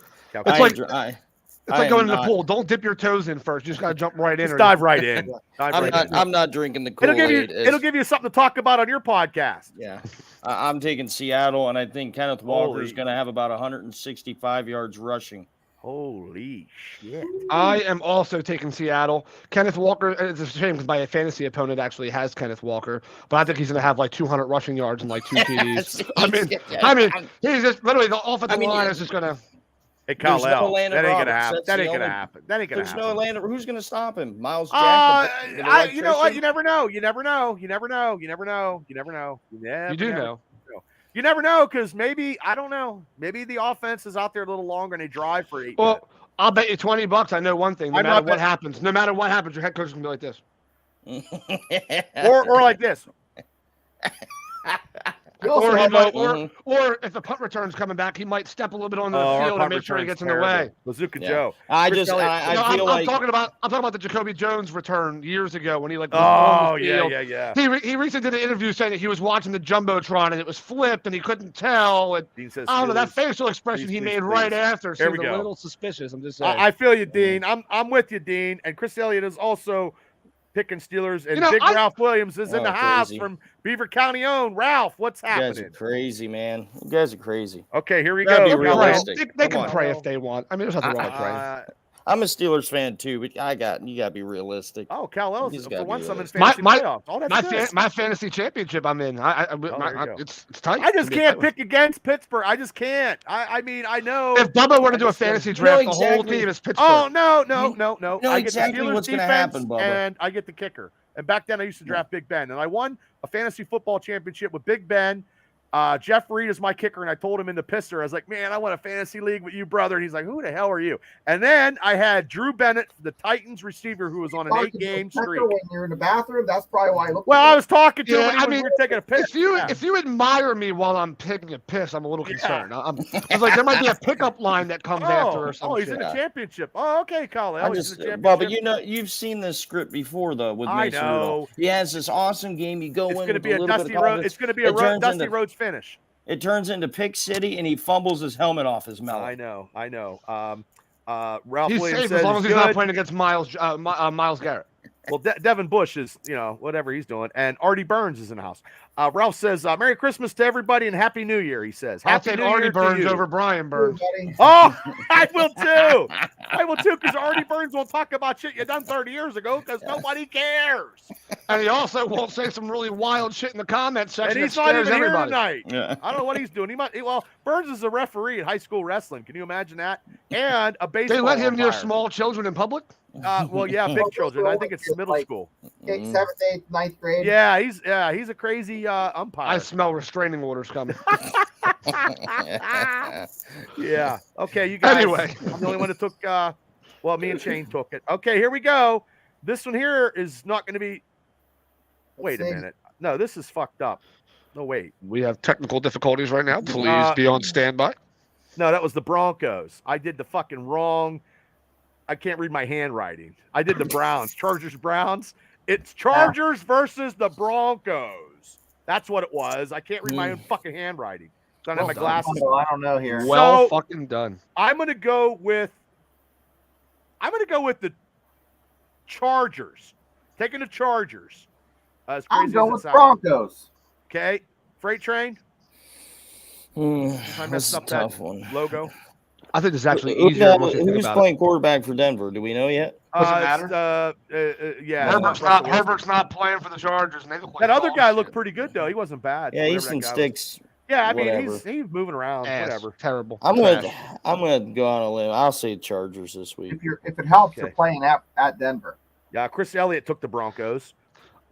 It's like going in the pool. Don't dip your toes in first. You just got to jump right in. Just dive right in. I'm not drinking the Kool-Aid. It'll give you something to talk about on your podcast. Yeah. I'm taking Seattle, and I think Kenneth Walker is going to have about 165 yards rushing. Holy shit. I am also taking Seattle. Kenneth Walker, it's a shame because my fantasy opponent actually has Kenneth Walker, but I think he's going to have like 200 rushing yards and like 2 TDs. I mean, he's just literally the offensive line is just going to. Hey, Kyle, that ain't gonna happen. That ain't gonna happen. There's no Atlanta. Who's gonna stop him? Miles Jack. You know what? You never know. You never know. You never know. You never know. You never know. You do know. You never know because maybe I don't know. Maybe the offense is out there a little longer and they drive for 8 minutes. Well, I'll bet you $20. I know one thing. No matter what happens, your head coach is gonna be like this, or like this. Or if the punt return's coming back, he might step a little bit on the field and make sure he gets in the way. Bazooka Joe. I feel like I'm talking about the Jacoby Jones return years ago when he like. Yeah. He recently did an interview saying that he was watching the jumbotron and it was flipped and he couldn't tell. And Dean says, I don't know, that facial expression he made right after seemed a little suspicious. I'm just saying. I feel you, Dean. I'm with you, Dean. And Chris Elliott is also picking Steelers, and Big Ralph Williams is in the house from Beaver County owned. Ralph, what's happening? You guys are crazy, man. You guys are crazy. Okay, here we go. Be realistic. They can pray if they want. I mean, there's nothing wrong with praying. I'm a Steelers fan too, but you got to be realistic. Oh, Cal Ellis for once I'm in fantasy playoffs. Oh, that's my fantasy championship I'm in. It's tight. I just can't pick against Pittsburgh. I just can't. I mean, I know. If Bubba were to do a fantasy draft, the whole team is Pittsburgh. Oh, no. I get exactly the Steelers what's defense, gonna happen, Bubba. and I get the kicker. And back then, I used to draft Big Ben, and I won a fantasy football championship with Big Ben. Jeff Reed is my kicker, and I told him in the pisser, I was like, man, I want a fantasy league with you, brother. And he's like, who the hell are you? And then I had Drew Bennett, the Titans receiver, who was on an 8-game streak. When you're in the bathroom, that's probably why I look. Well, I was talking to him. We were taking a piss. If you admire me while I'm taking a piss, I'm a little concerned. I was like, there might be a pickup line that comes after or something. Oh, he's in the championship. Oh, okay, Colin. Bubba, you've seen this script before, though, with Mason Rudolph. He has this awesome game. You go in. It's going to be a Dusty Rhodes. It's going to be a Dusty Rhodes finish. It turns into Pick City, and he fumbles his helmet off his mouth. I know. Ralph he's Williams safe says as long as he's not playing against Miles Garrett. Well, Devin Bush is, whatever he's doing. And Artie Burns is in the house. Ralph says, Merry Christmas to everybody and Happy New Year, he says. I'll take Artie Burns over Brian Burns. Oh, I will too. Because Artie Burns won't talk about shit you done 30 years ago because nobody cares. And he also won't say some really wild shit in the comments section. And he's not even here tonight. Yeah. I don't know what he's doing. Burns is a referee at high school wrestling. Can you imagine that? And a baseball They let him umpire. near small children in public? Well, yeah, big children. I think it's middle school. 7th, 8th, 9th grade. Yeah, he's a crazy umpire. I smell restraining orders coming. Yeah. Okay, you guys. Anyway, I'm the only one that took. Me and Shane took it. Okay, here we go. This one here is not going to be. Wait a minute. No, this is fucked up. No, wait. We have technical difficulties right now. Please be on standby. No, that was the Broncos. I did the fucking wrong. I can't read my handwriting. I did the Browns. Chargers, Browns. It's Chargers versus the Broncos. That's what it was. I can't read my own fucking handwriting. I don't have my glasses. I don't know here. Well fucking done. I'm gonna go with the Chargers. Taking the Chargers. As crazy I'm going as with Broncos. Okay. Freight train. I messed up that logo. I think it's actually easier. Who's playing quarterback for Denver? Do we know yet? Doesn't matter. Yeah. Herbert's not playing for the Chargers. That other guy looked pretty good though. He wasn't bad. Yeah, he's some sticks. Yeah, I mean he's moving around. Whatever. Terrible. I'm gonna go on a limb. I'll say Chargers this week. If it helps, you're playing at Denver. Yeah, Chris Elliott took the Broncos.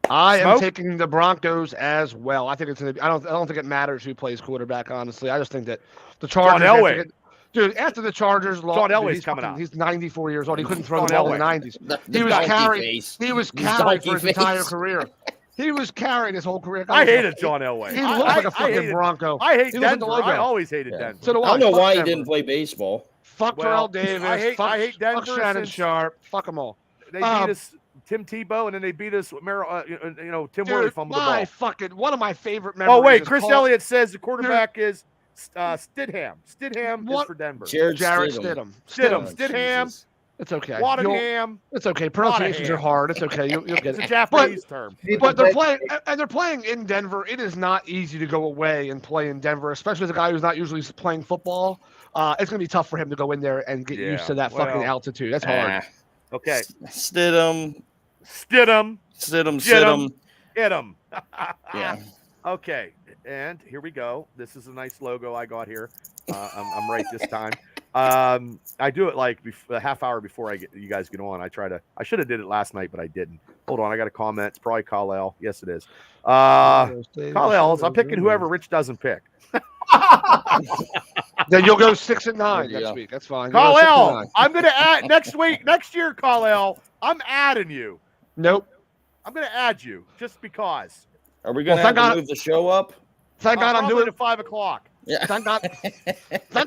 I am taking the Broncos as well. I think it's going to be. I don't think it matters who plays quarterback. Honestly, I just think that the Chargers. John Elway. Dude, after the Chargers lost, John Elway's coming out. He's 94 years old. He couldn't throw John the ball Elway. in the 90s. The He was carrying. face. He was His carrying for donkey his entire face. career. He was carrying his whole career. I hated John Elway. He looked like a fucking Bronco. I hate He looked like Denver. the logo. I always hated Denver. So do I don't know Fuck why Denver. he didn't play baseball. Fuck Well, Terrell Davis. I hate fuck Denver Shannon since- Sharp. Fuck them all. They beat us, Tim Tebow, and then they beat us with Tim Worley fumbled the ball. One of my favorite memories. Oh, wait. is Chris Paul- Elliott says the quarterback is Stidham. Stidham is for Denver. Jarrett Stidham. Stidham. Jesus. It's okay. Waddingham. It's okay. Pronunciations are hard. It's okay. You'll get It's it. a Japanese term. But they're playing in Denver. It is not easy to go away and play in Denver, especially as a guy who's not usually playing football. It's going to be tough for him to go in there and get used to that fucking altitude. That's hard. Okay. Stidham. Hit him. Yeah. Okay. And here we go. This is a nice logo I got here. I'm right this time. I do it like a half hour before you guys get on. I should have did it last night, but I didn't. Hold on. I got a comment. It's probably Kyle. Yes, it is. Kyle, I'm picking whoever Rich doesn't pick. Then you'll go 6-9 next week. That's fine. Kyle, I'm going to add next year, Kyle, I'm adding you. Nope. I'm going to add you just because. Are we going to have to move the show up? Thank God I'm doing it at 5 o'clock. Yeah. Thank God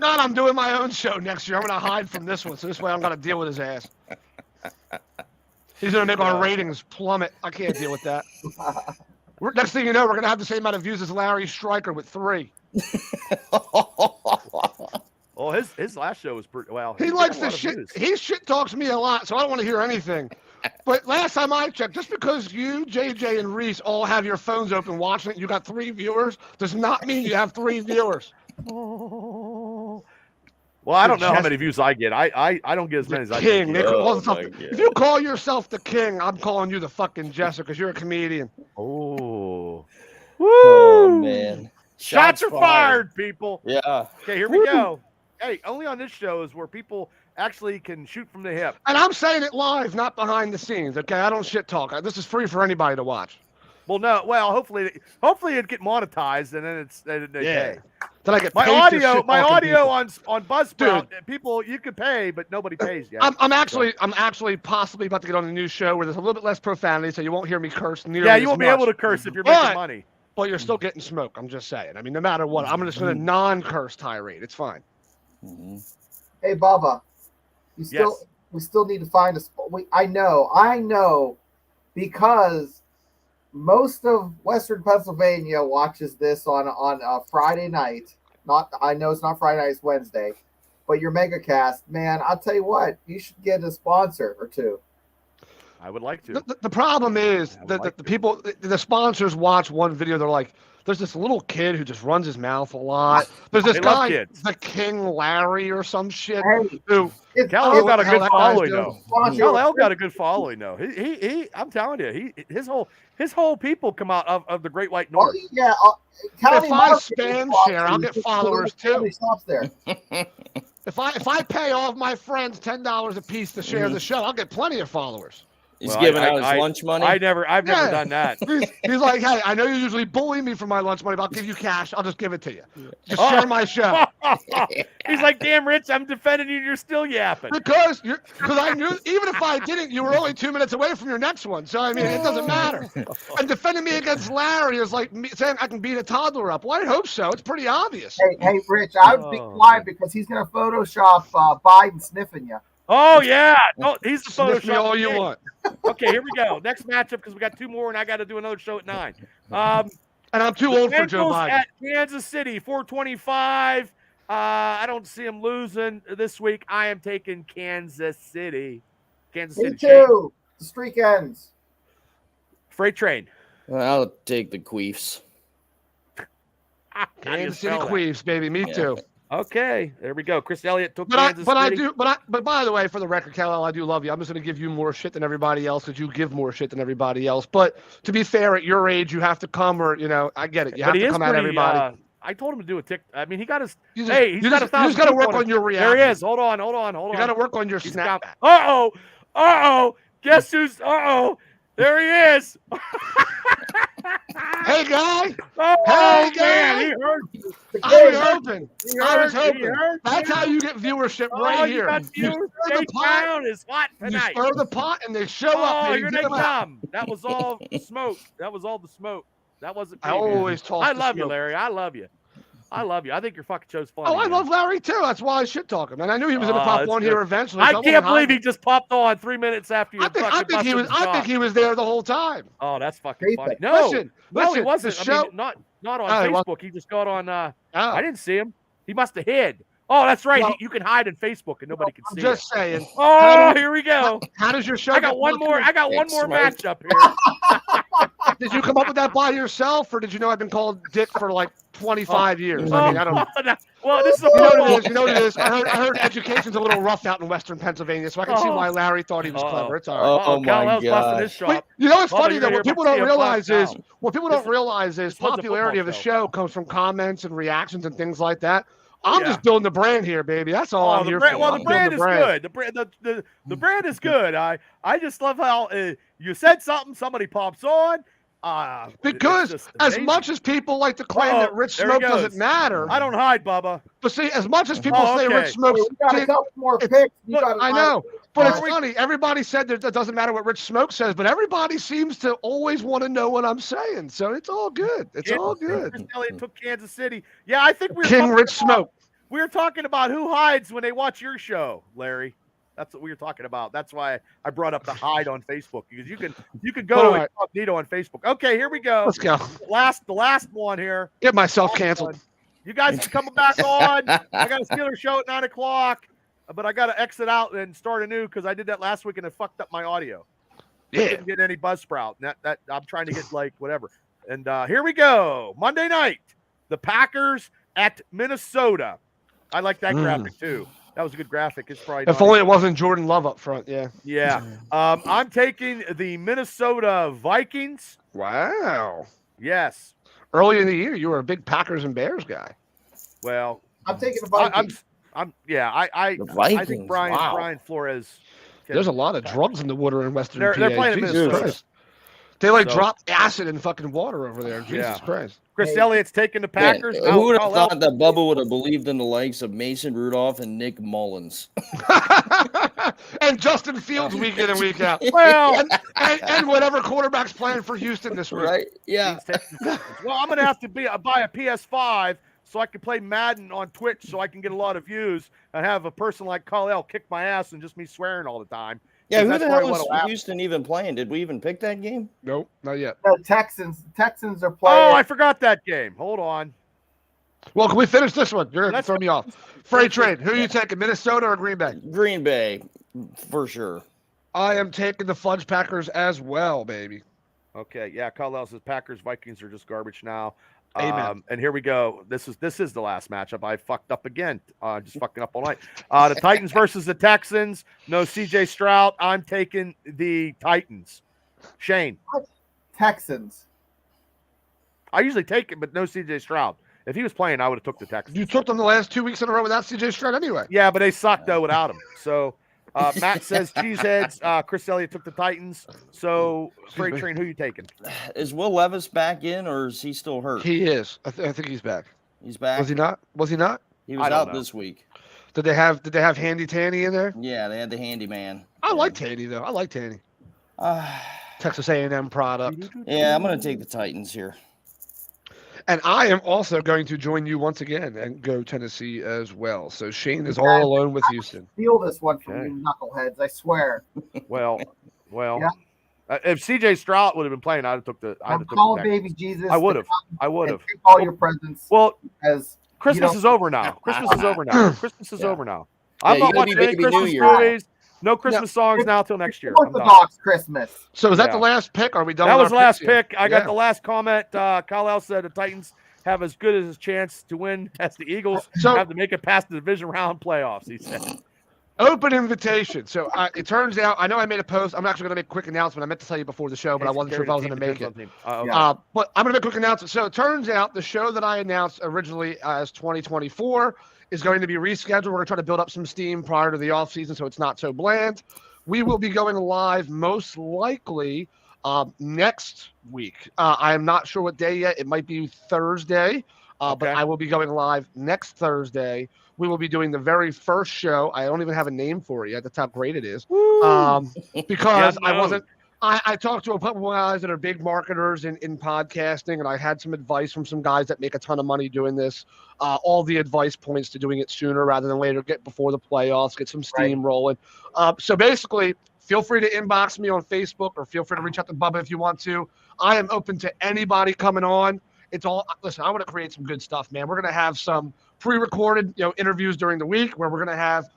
I'm doing my own show next year. I'm going to hide from this one, so this way I'm going to deal with his ass. He's going to make our ratings plummet. I can't deal with that. Next thing you know, we're going to have the same amount of views as Larry Stryker with 3. Oh, his last show was pretty well. He likes the shit. He shit talks me a lot, so I don't want to hear anything. But last time I checked, just because you, JJ, and Reese all have your phones open watching it, you got 3 viewers, does not mean you have 3 viewers. Well, I don't know how many views I get. I don't get as many as I King. get. If you call yourself the king, I'm calling you the fucking Jester because you're a comedian. Oh. Oh, man. Shots are fired, people. Yeah. Okay, here we go. Hey, only on this show is where people actually can shoot from the hip. And I'm saying it live, not behind the scenes. Okay, I don't shit talk. This is free for anybody to watch. Well, no. Well, hopefully it'd get monetized, and then they pay. Then I get my paid audio on Buzzsprout. People, you can pay, but nobody pays yet. I'm actually possibly about to get on a new show where there's a little bit less profanity, so you won't hear me curse nearly. Yeah, you won't be able to curse if you're making money. But you're still getting smoke. I'm just saying. I mean, no matter what, I'm just going to non-curse tirade. It's fine. Mm-hmm. Hey, Bubba, we still need to find a spot. I know, because most of Western Pennsylvania watches this on a Friday night. I know it's not Friday night, it's Wednesday, but your MegaCast, man, I'll tell you what, you should get a sponsor or two. I would like to. The problem is that the sponsors watch one video. They're like, there's this little kid who just runs his mouth a lot. There's this guy, the King Larry or some shit. Who Kal-El got a good following though. Kal-El got a good following though. He I'm telling you, his whole people come out of the Great White North. Oh, yeah, if I spam share, I'll get followers too. Stops there. If I pay all of my friends $10 a piece to share the show, I'll get plenty of followers. He's giving out his lunch money. I've never done that. He's like, hey, I know you usually bully me for my lunch money, but I'll give you cash. I'll just give it to you. Just share my show. He's like, damn, Rich, I'm defending you. You're still yapping. Because I knew even if I didn't, you were only 2 minutes away from your next one. So I mean, it doesn't matter. And defending me against Larry is like me saying I can beat a toddler up. Well, I hope so. It's pretty obvious. Hey, Rich, I would be quiet because he's gonna Photoshop Biden sniffing you. Oh yeah, no, he's the Photoshop. Sniff me all you want. Okay, here we go. Next matchup because we got 2 more, and I got to do another show at 9. And I'm too old for Joe Biden. At Kansas City, 425. I don't see him losing this week. I am taking Kansas City. Kansas City. Me too. The streak ends. Freight train. I'll take the Queefs. Kansas City Queefs, baby. Me too. Okay, there we go. Chris Elliott took Kansas City. But by the way, for the record, Kal-El, I do love you. I'm just going to give you more shit than everybody else because you give more shit than everybody else. But to be fair, at your age, you have to come, or I get it. You have to come at everybody. I told him to do a tick. I mean, he got his. He's got 1,000. You just got to work on your reaction. There he is. Hold on. You got to work on your snap. Uh-oh. Guess who's? Uh-oh. There he is. Hey, guy. Oh, Hey, man. guy. He heard you. I was hoping. I was He hoping. heard That's you. how you get viewership Oh, right you here. got You viewers. stir the pot. Town is hot You tonight. stir the pot, and they show up. Oh, Baby. here Get they 'em out. come. That was all smoke. That was all the smoke. That wasn't me. I man. always toss I the love you, smoke. Larry. I love you. I love you. I think your fucking show's funny. Oh, I man. love Larry too. That's why I should talk him. And I knew he was going to pop that's on good. here eventually. I so can't wasn't believe hiding. he just popped on 3 minutes after you. I think he was. I think he was there the whole time. Oh, that's fucking funny. Listen, No, listen, no, he the wasn't. show- I mean, not on Oh, he Facebook. He just got on. Oh. I didn't see him. He must have hid. Oh, that's right. Well- You can hide in Facebook and nobody can I'm see just it. saying. Oh, How do- here we go. How does your show? I got get one more. I got one Dick more smoke. matchup here. Did you come up with that by yourself, or did you know I've been called Dick for like 25 years? I mean, I don't know. Well, this is a You know what football. it is. You know what it is. I heard education's a little rough out in Western Pennsylvania, so I can see why Larry thought he was clever. It's all right. Oh, Kyle my L's busting his gosh. Wait, shop. you know what's Bubba, funny you're though? gonna What hear people about don't CM realize Plus is now. what people This don't realize is this was a popularity of the football show comes from comments and reactions and things like that. I'm Yeah. just building the brand here, baby. That's all I'm the here brand, for. well, I'm the building brand is good. The brand is good. I just love how you said something, somebody pops on. Because as much as people like to claim that Rich there he Smoke goes. doesn't matter, I don't hide, Bubba. but see, as much as people Oh, say okay. Rich Smoke, We got a couple more picks. You got I know, but it's Are we- funny. Everybody said that it doesn't matter what Rich Smoke says, but everybody seems to always want to know what I'm saying. So it's all good. It's all good. Chris Elliott took Kansas City. Yeah, I think we were King talking Rich about- Smoke. We were talking about who hides when they watch your show, Larry. That's what we were talking about. That's why I brought up the hide on Facebook, because you can go All to right. incognito on Facebook. Okay, here we go. Let's go. The last one here. Get myself canceled. You guys are coming back on. I got a Steelers show at 9:00, but I got to exit out and start anew because I did that last week and it fucked up my audio. I Yeah. didn't get any Buzzsprout. That I'm trying to get like whatever. And here we go. Monday night, the Packers at Minnesota. I like that graphic too. That was a good graphic. It's probably If not only it wasn't Jordan Love up front. Yeah. Yeah. I'm taking the Minnesota Vikings. Wow. Yes. Early in the year, you were a big Packers and Bears guy. Well, I'm taking the Vikings. I The think Vikings, wow. Brian Flores. There's a lot of drugs in the water in Western They're PA. playing in Jesus Minnesota. Christ. They like So- drop acid in fucking water over there. Jesus Yeah. Christ. Chris Hey. Elliott's taking the Packers. Man, who would have Kyle thought that Bubba would have believed in the likes of Mason Rudolph and Nick Mullins? And Justin Fields week in and week out. Well, And whatever quarterback's playing for Houston this week. Right? Yeah. he's taking the Packers. Well, I'm gonna have to buy a PS5 so I can play Madden on Twitch so I can get a lot of views and have a person like Kyle kick my ass and just me swearing all the time. Yeah, who That's the probably hell what'll happen. is Houston even playing? Did we even pick that game? Nope, not yet. The Texans are Oh, playing. I forgot that game. Hold on. Well, can we finish this one? You're going to Let's throw me off. Freight train. Who are you taking, Minnesota or Green Bay? Green Bay, for sure. I am taking the Fudge Packers as well, baby. Okay, yeah. Kyle says Packers Vikings are just garbage now. Amen. And here we go. This is the last matchup. I fucked up again. Just fucking up all night. The Titans versus the Texans. No CJ Stroud. I'm taking the Titans. Shane. Texans. I usually take it, but no CJ Stroud. If he was playing, I would have took the Texans. You took them the last 2 weeks in a row without CJ Stroud anyway. Yeah, but they sucked though without him. So Matt says cheeseheads. Chris Elliott took the Titans. So Freight me. Train, who you taking? Is Will Levis back in, or is he still hurt? He is. I think he's back. He's back. Was he not? Was he not? He was I don't out know. this week. Did they have Handy Tanny in there? Yeah, they had the handyman. I like Tanny though. I like Tanny. Texas A&M product. Yeah, I'm gonna take the Titans here. And I am also going to join you once again and go Tennessee as well. So Shane is all alone with Houston. Steal this one from Okay. you knuckleheads. I swear. Well. Yeah. If CJ Stroud would have been playing, I'd have took the. I'm calling baby Jesus. I would have. and take all your presents. Well, as Christmas you is over now. Christmas is over now. Christmas is Yeah. over now. Yeah, I'm you not gotta be watching any Baby New Christmas Year now. movies. No Christmas songs now till next year. I'm done. Orthodox Christmas. So is that Yeah. the last pick? Are we done? That with was the our last picks here? pick. I got Yeah. the last comment. Kyle said the Titans have as good as a chance to win as the Eagles So- have to make it past the division round playoffs. He said. Open invitation. So it turns out, I know I made a post. I'm actually going to make a quick announcement. I meant to tell you before the show, but I wasn't sure if I was going to make it. Okay. But I'm going to make a quick announcement. So it turns out the show that I announced originally as 2024 is going to be rescheduled. We're going to try to build up some steam prior to the offseason so it's not so bland. we will be going live most likely next week. I am not sure what day yet. It might be Thursday, but I will be going live next Thursday. We will be doing the very first show. I don't even have a name for it yet. That's how great it is. Because I wasn't. I talked to a couple of guys that are big marketers in podcasting, and I had some advice from some guys that make a ton of money doing this. All the advice points to doing it sooner rather than later, get before the playoffs, get some steam rolling. So basically, feel free to inbox me on Facebook or feel free to reach out to Bubba if you want to. I am open to anybody coming on. It's all, listen, I want to create some good stuff, man. We're going to have some pre-recorded, interviews during the week where we're going to have,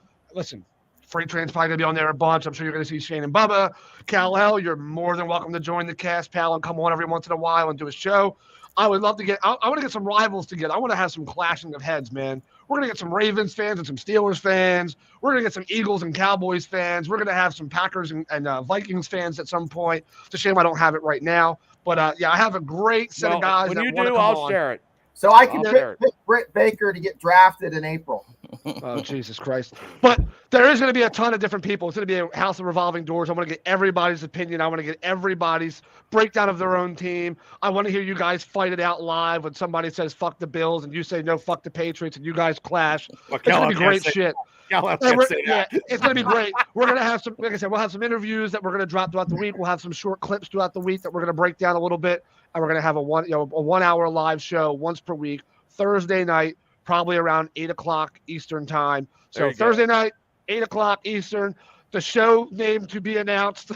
Freight Train's probably going to be on there a bunch. I'm sure you're going to see Shane and Bubba. Cal-El, you're more than welcome to join the cast, pal, and come on every once in a while and do a show. I would love to I want to get some rivals together. I want to have some clashing of heads, man. We're going to get some Ravens fans and some Steelers fans. We're going to get some Eagles and Cowboys fans. We're going to have some Packers and Vikings fans at some point. It's a shame I don't have it right now. But, I have a great set of guys when that you want to do, come I'll on. share it. So I can pick Britt Baker to get drafted in April. Oh, Jesus Christ. But there is going to be a ton of different people. It's going to be a house of revolving doors. I want to get everybody's opinion. I want to get everybody's breakdown of their own team. I want to hear you guys fight it out live when somebody says, fuck the Bills, and you say, no, fuck the Patriots, and you guys clash. It's going to be great shit. It's going to be great. We're going to have some, like I said, we'll have some interviews that we're going to drop throughout the week. We'll have some short clips throughout the week that we're going to break down a little bit. And we're going to have a 1 hour live show once per week, Thursday night, probably around 8:00 Eastern time. So Thursday night, 8:00 Eastern. The show name to be announced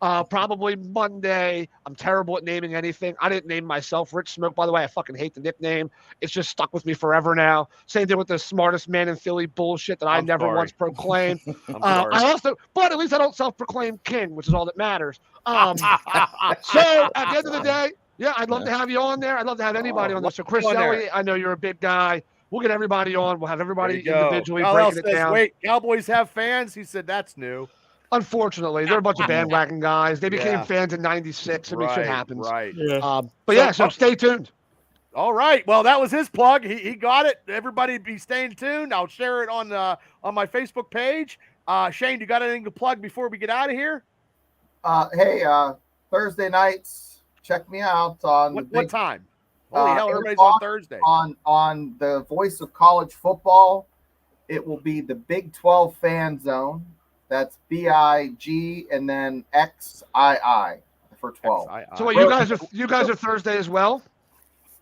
probably Monday. I'm terrible at naming anything. I didn't name myself Rich Smoke, by the way. I fucking hate the nickname. It's just stuck with me forever now. Same thing with the smartest man in Philly bullshit that I never once proclaimed. But at least I don't self-proclaim king, which is all that matters. So at the end of the day, I'd love to have you on there. I'd love to have anybody on there. So Chris Shelley, I know you're a big guy. We'll get everybody on. We'll have everybody individually breaking it down. Wait, Cowboys have fans? He said that's new. Unfortunately, they're a bunch of bandwagon guys. They became fans in '96. I mean, shit happens. Right. So stay tuned. All right. Well, that was his plug. He got it. Everybody be staying tuned. I'll share it on my Facebook page. Shane, you got anything to plug before we get out of here? Thursday nights. Check me out on what time? Holy hell, everybody's on Thursday. On the Voice of College Football, it will be the Big 12 Fan Zone. That's BIG and then XII for 12. So you guys are Thursday as well?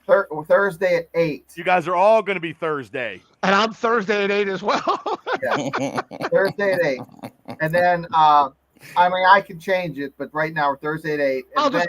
Thursday at 8. You guys are all going to be Thursday. And I'm Thursday at 8 as well. Thursday at 8. And then I can change it, but right now we're Thursday at 8.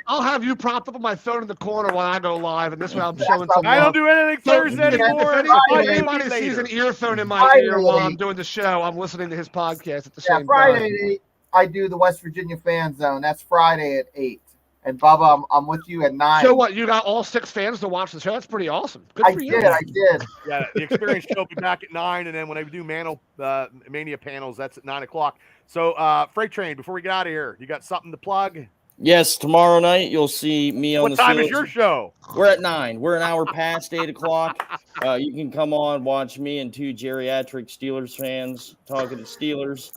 I'll have you propped up on my phone in the corner while I go live, and this way I'm showing some. I don't do anything Thursday anymore. If anybody sees an earphone in my ear while I'm doing the show, I'm listening to his podcast at the same time. Friday at 8, I do the West Virginia Fan Zone. That's Friday at 8. And Bubba, I'm with you at 9. So what? You got all 6 fans to watch the show? That's pretty awesome. Good for you. I did. Yeah, the experience show will be back at 9, and then when I do Mania panels, that's at 9:00. So, Freight Train, before we get out of here, you got something to plug? Yes, tomorrow night you'll see me on the What time is your show? We're at 9. We're an hour past 8:00. You can come on, watch me and 2 geriatric Steelers fans talking to Steelers.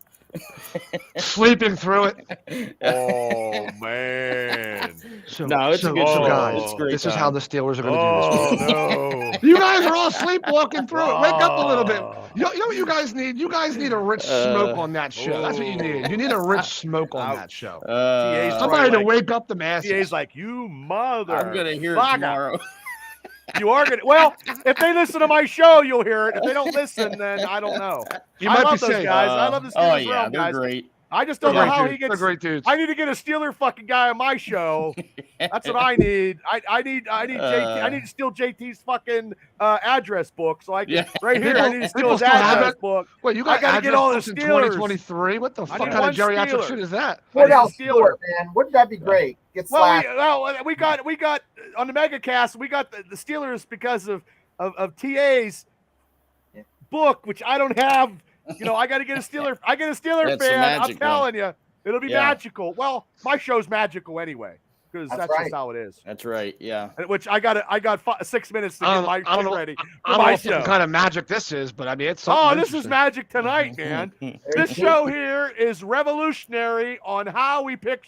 Sleeping through it. Oh man! It's a good show. Guys, it's great. This is how the Steelers are going to do this. No! You guys are all sleepwalking through it. Wake up a little bit. You know what you guys need? You guys need a rich smoke on that show. That's what you need. You need a rich smoke on that show. Somebody to wake up the masses. TA's like, you mother. I'm gonna hear it tomorrow. You are going to. Well, if they listen to my show, you'll hear it. If they don't listen, then I don't know. I love those guys. I love the Steelers realm guys. They're great. I just don't know how he gets. They're great dudes. I need to get a Steeler fucking guy on my show. That's what I need. I need JT. I need to steal JT's fucking address book. So I can right here. I need to steal his address book. Wait, you got to get all the Steelers. 2023. What the fuck kind of geriatric shit is that? What else, Steeler, man? Wouldn't that be great? We got on the MegaCast. We got the Steelers because of TA's book, which I don't have. I got to get a Steeler. I get a Steeler fan. I'm telling you, it'll be magical. Well, my show's magical anyway because That's that's right. just how it is. That's right. Yeah. Which I got 6 minutes to I get don't- my I don't shit know- ready I for don't my know show. what kind of magic this is, but I mean, it's something Oh, this is interesting. magic tonight, man. This show here is revolutionary on how we pick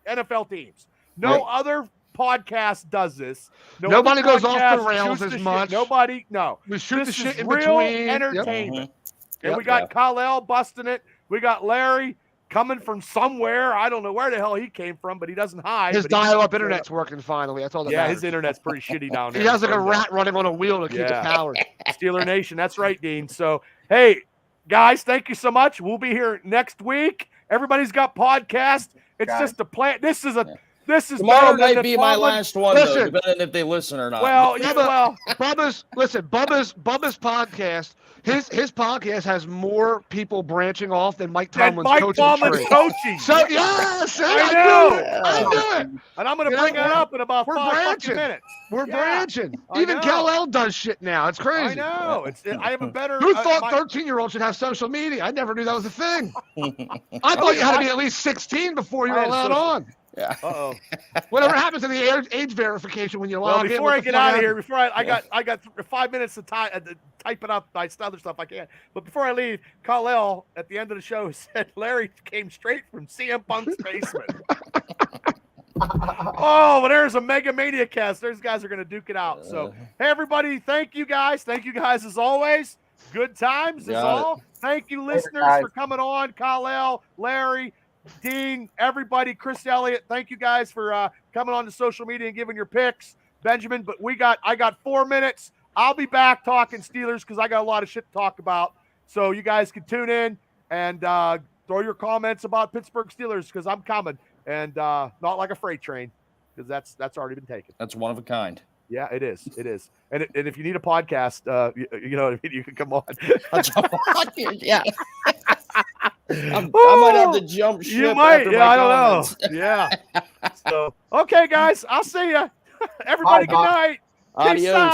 NFL teams. No other podcast does this. Nobody other goes off the podcast rails shoots as the shit. much. Nobody, no. We shoot the This shit is in real between. Yep. entertainment. And Yep. we got Kal-El busting it. We got Larry coming from somewhere. I don't know where the hell he came from, but he doesn't hide. His but he dial-up showed up. internet's working finally. That's all that Yeah, matters. his internet's pretty shitty down there. He has like a Ferndale. rat running on a wheel to keep it powered. Steeler Nation. That's right, Dean. So, hey, guys, thank you so much. We'll be here next week. Everybody's got podcasts. It's just a plan. This is Tomorrow better than might the be my Tomlin- last one, though, depending if they listen or not. Well, Bubba's podcast. His podcast has more people branching off than Mike Tomlin's coaching. So yes, I know. I knew it. And I'm going to bring it up in about 5 minutes. We're branching. I Even know. Kal-El does shit now. It's crazy. I know. I have a better. Who thought 13-year-olds should have social media? I never knew that was a thing. I thought you had to be at least 16 before you were allowed on. Yeah. Uh-oh. Whatever happens to the age verification when you log in? Before I get out of here, I got 5 minutes to type it up. My other stuff I can't. But before I leave, Kal-El at the end of the show said Larry came straight from CM Punk's basement. Oh, well, there's a Mega Mania cast. Those guys are going to duke it out. So, hey, everybody, thank you guys. Thank you guys as always. Good times as all. Thank you, listeners, for coming on. Kal-El, Larry, Dean, everybody, Chris Elliott. Thank you guys for coming on to social media and giving your picks, Benjamin. But I got 4 minutes. I'll be back talking Steelers because I got a lot of shit to talk about. So you guys can tune in and throw your comments about Pittsburgh Steelers because I'm coming. And not like a freight train, because that's already been taken. That's one of a kind. Yeah, it is. It is. And if you need a podcast, you know what I mean, you can come on. Yeah. I might have to jump ship. You might. After Yeah, my I don't comments. know. Yeah. So, okay, guys, I'll see you. Everybody, good night. Adios. Peace out.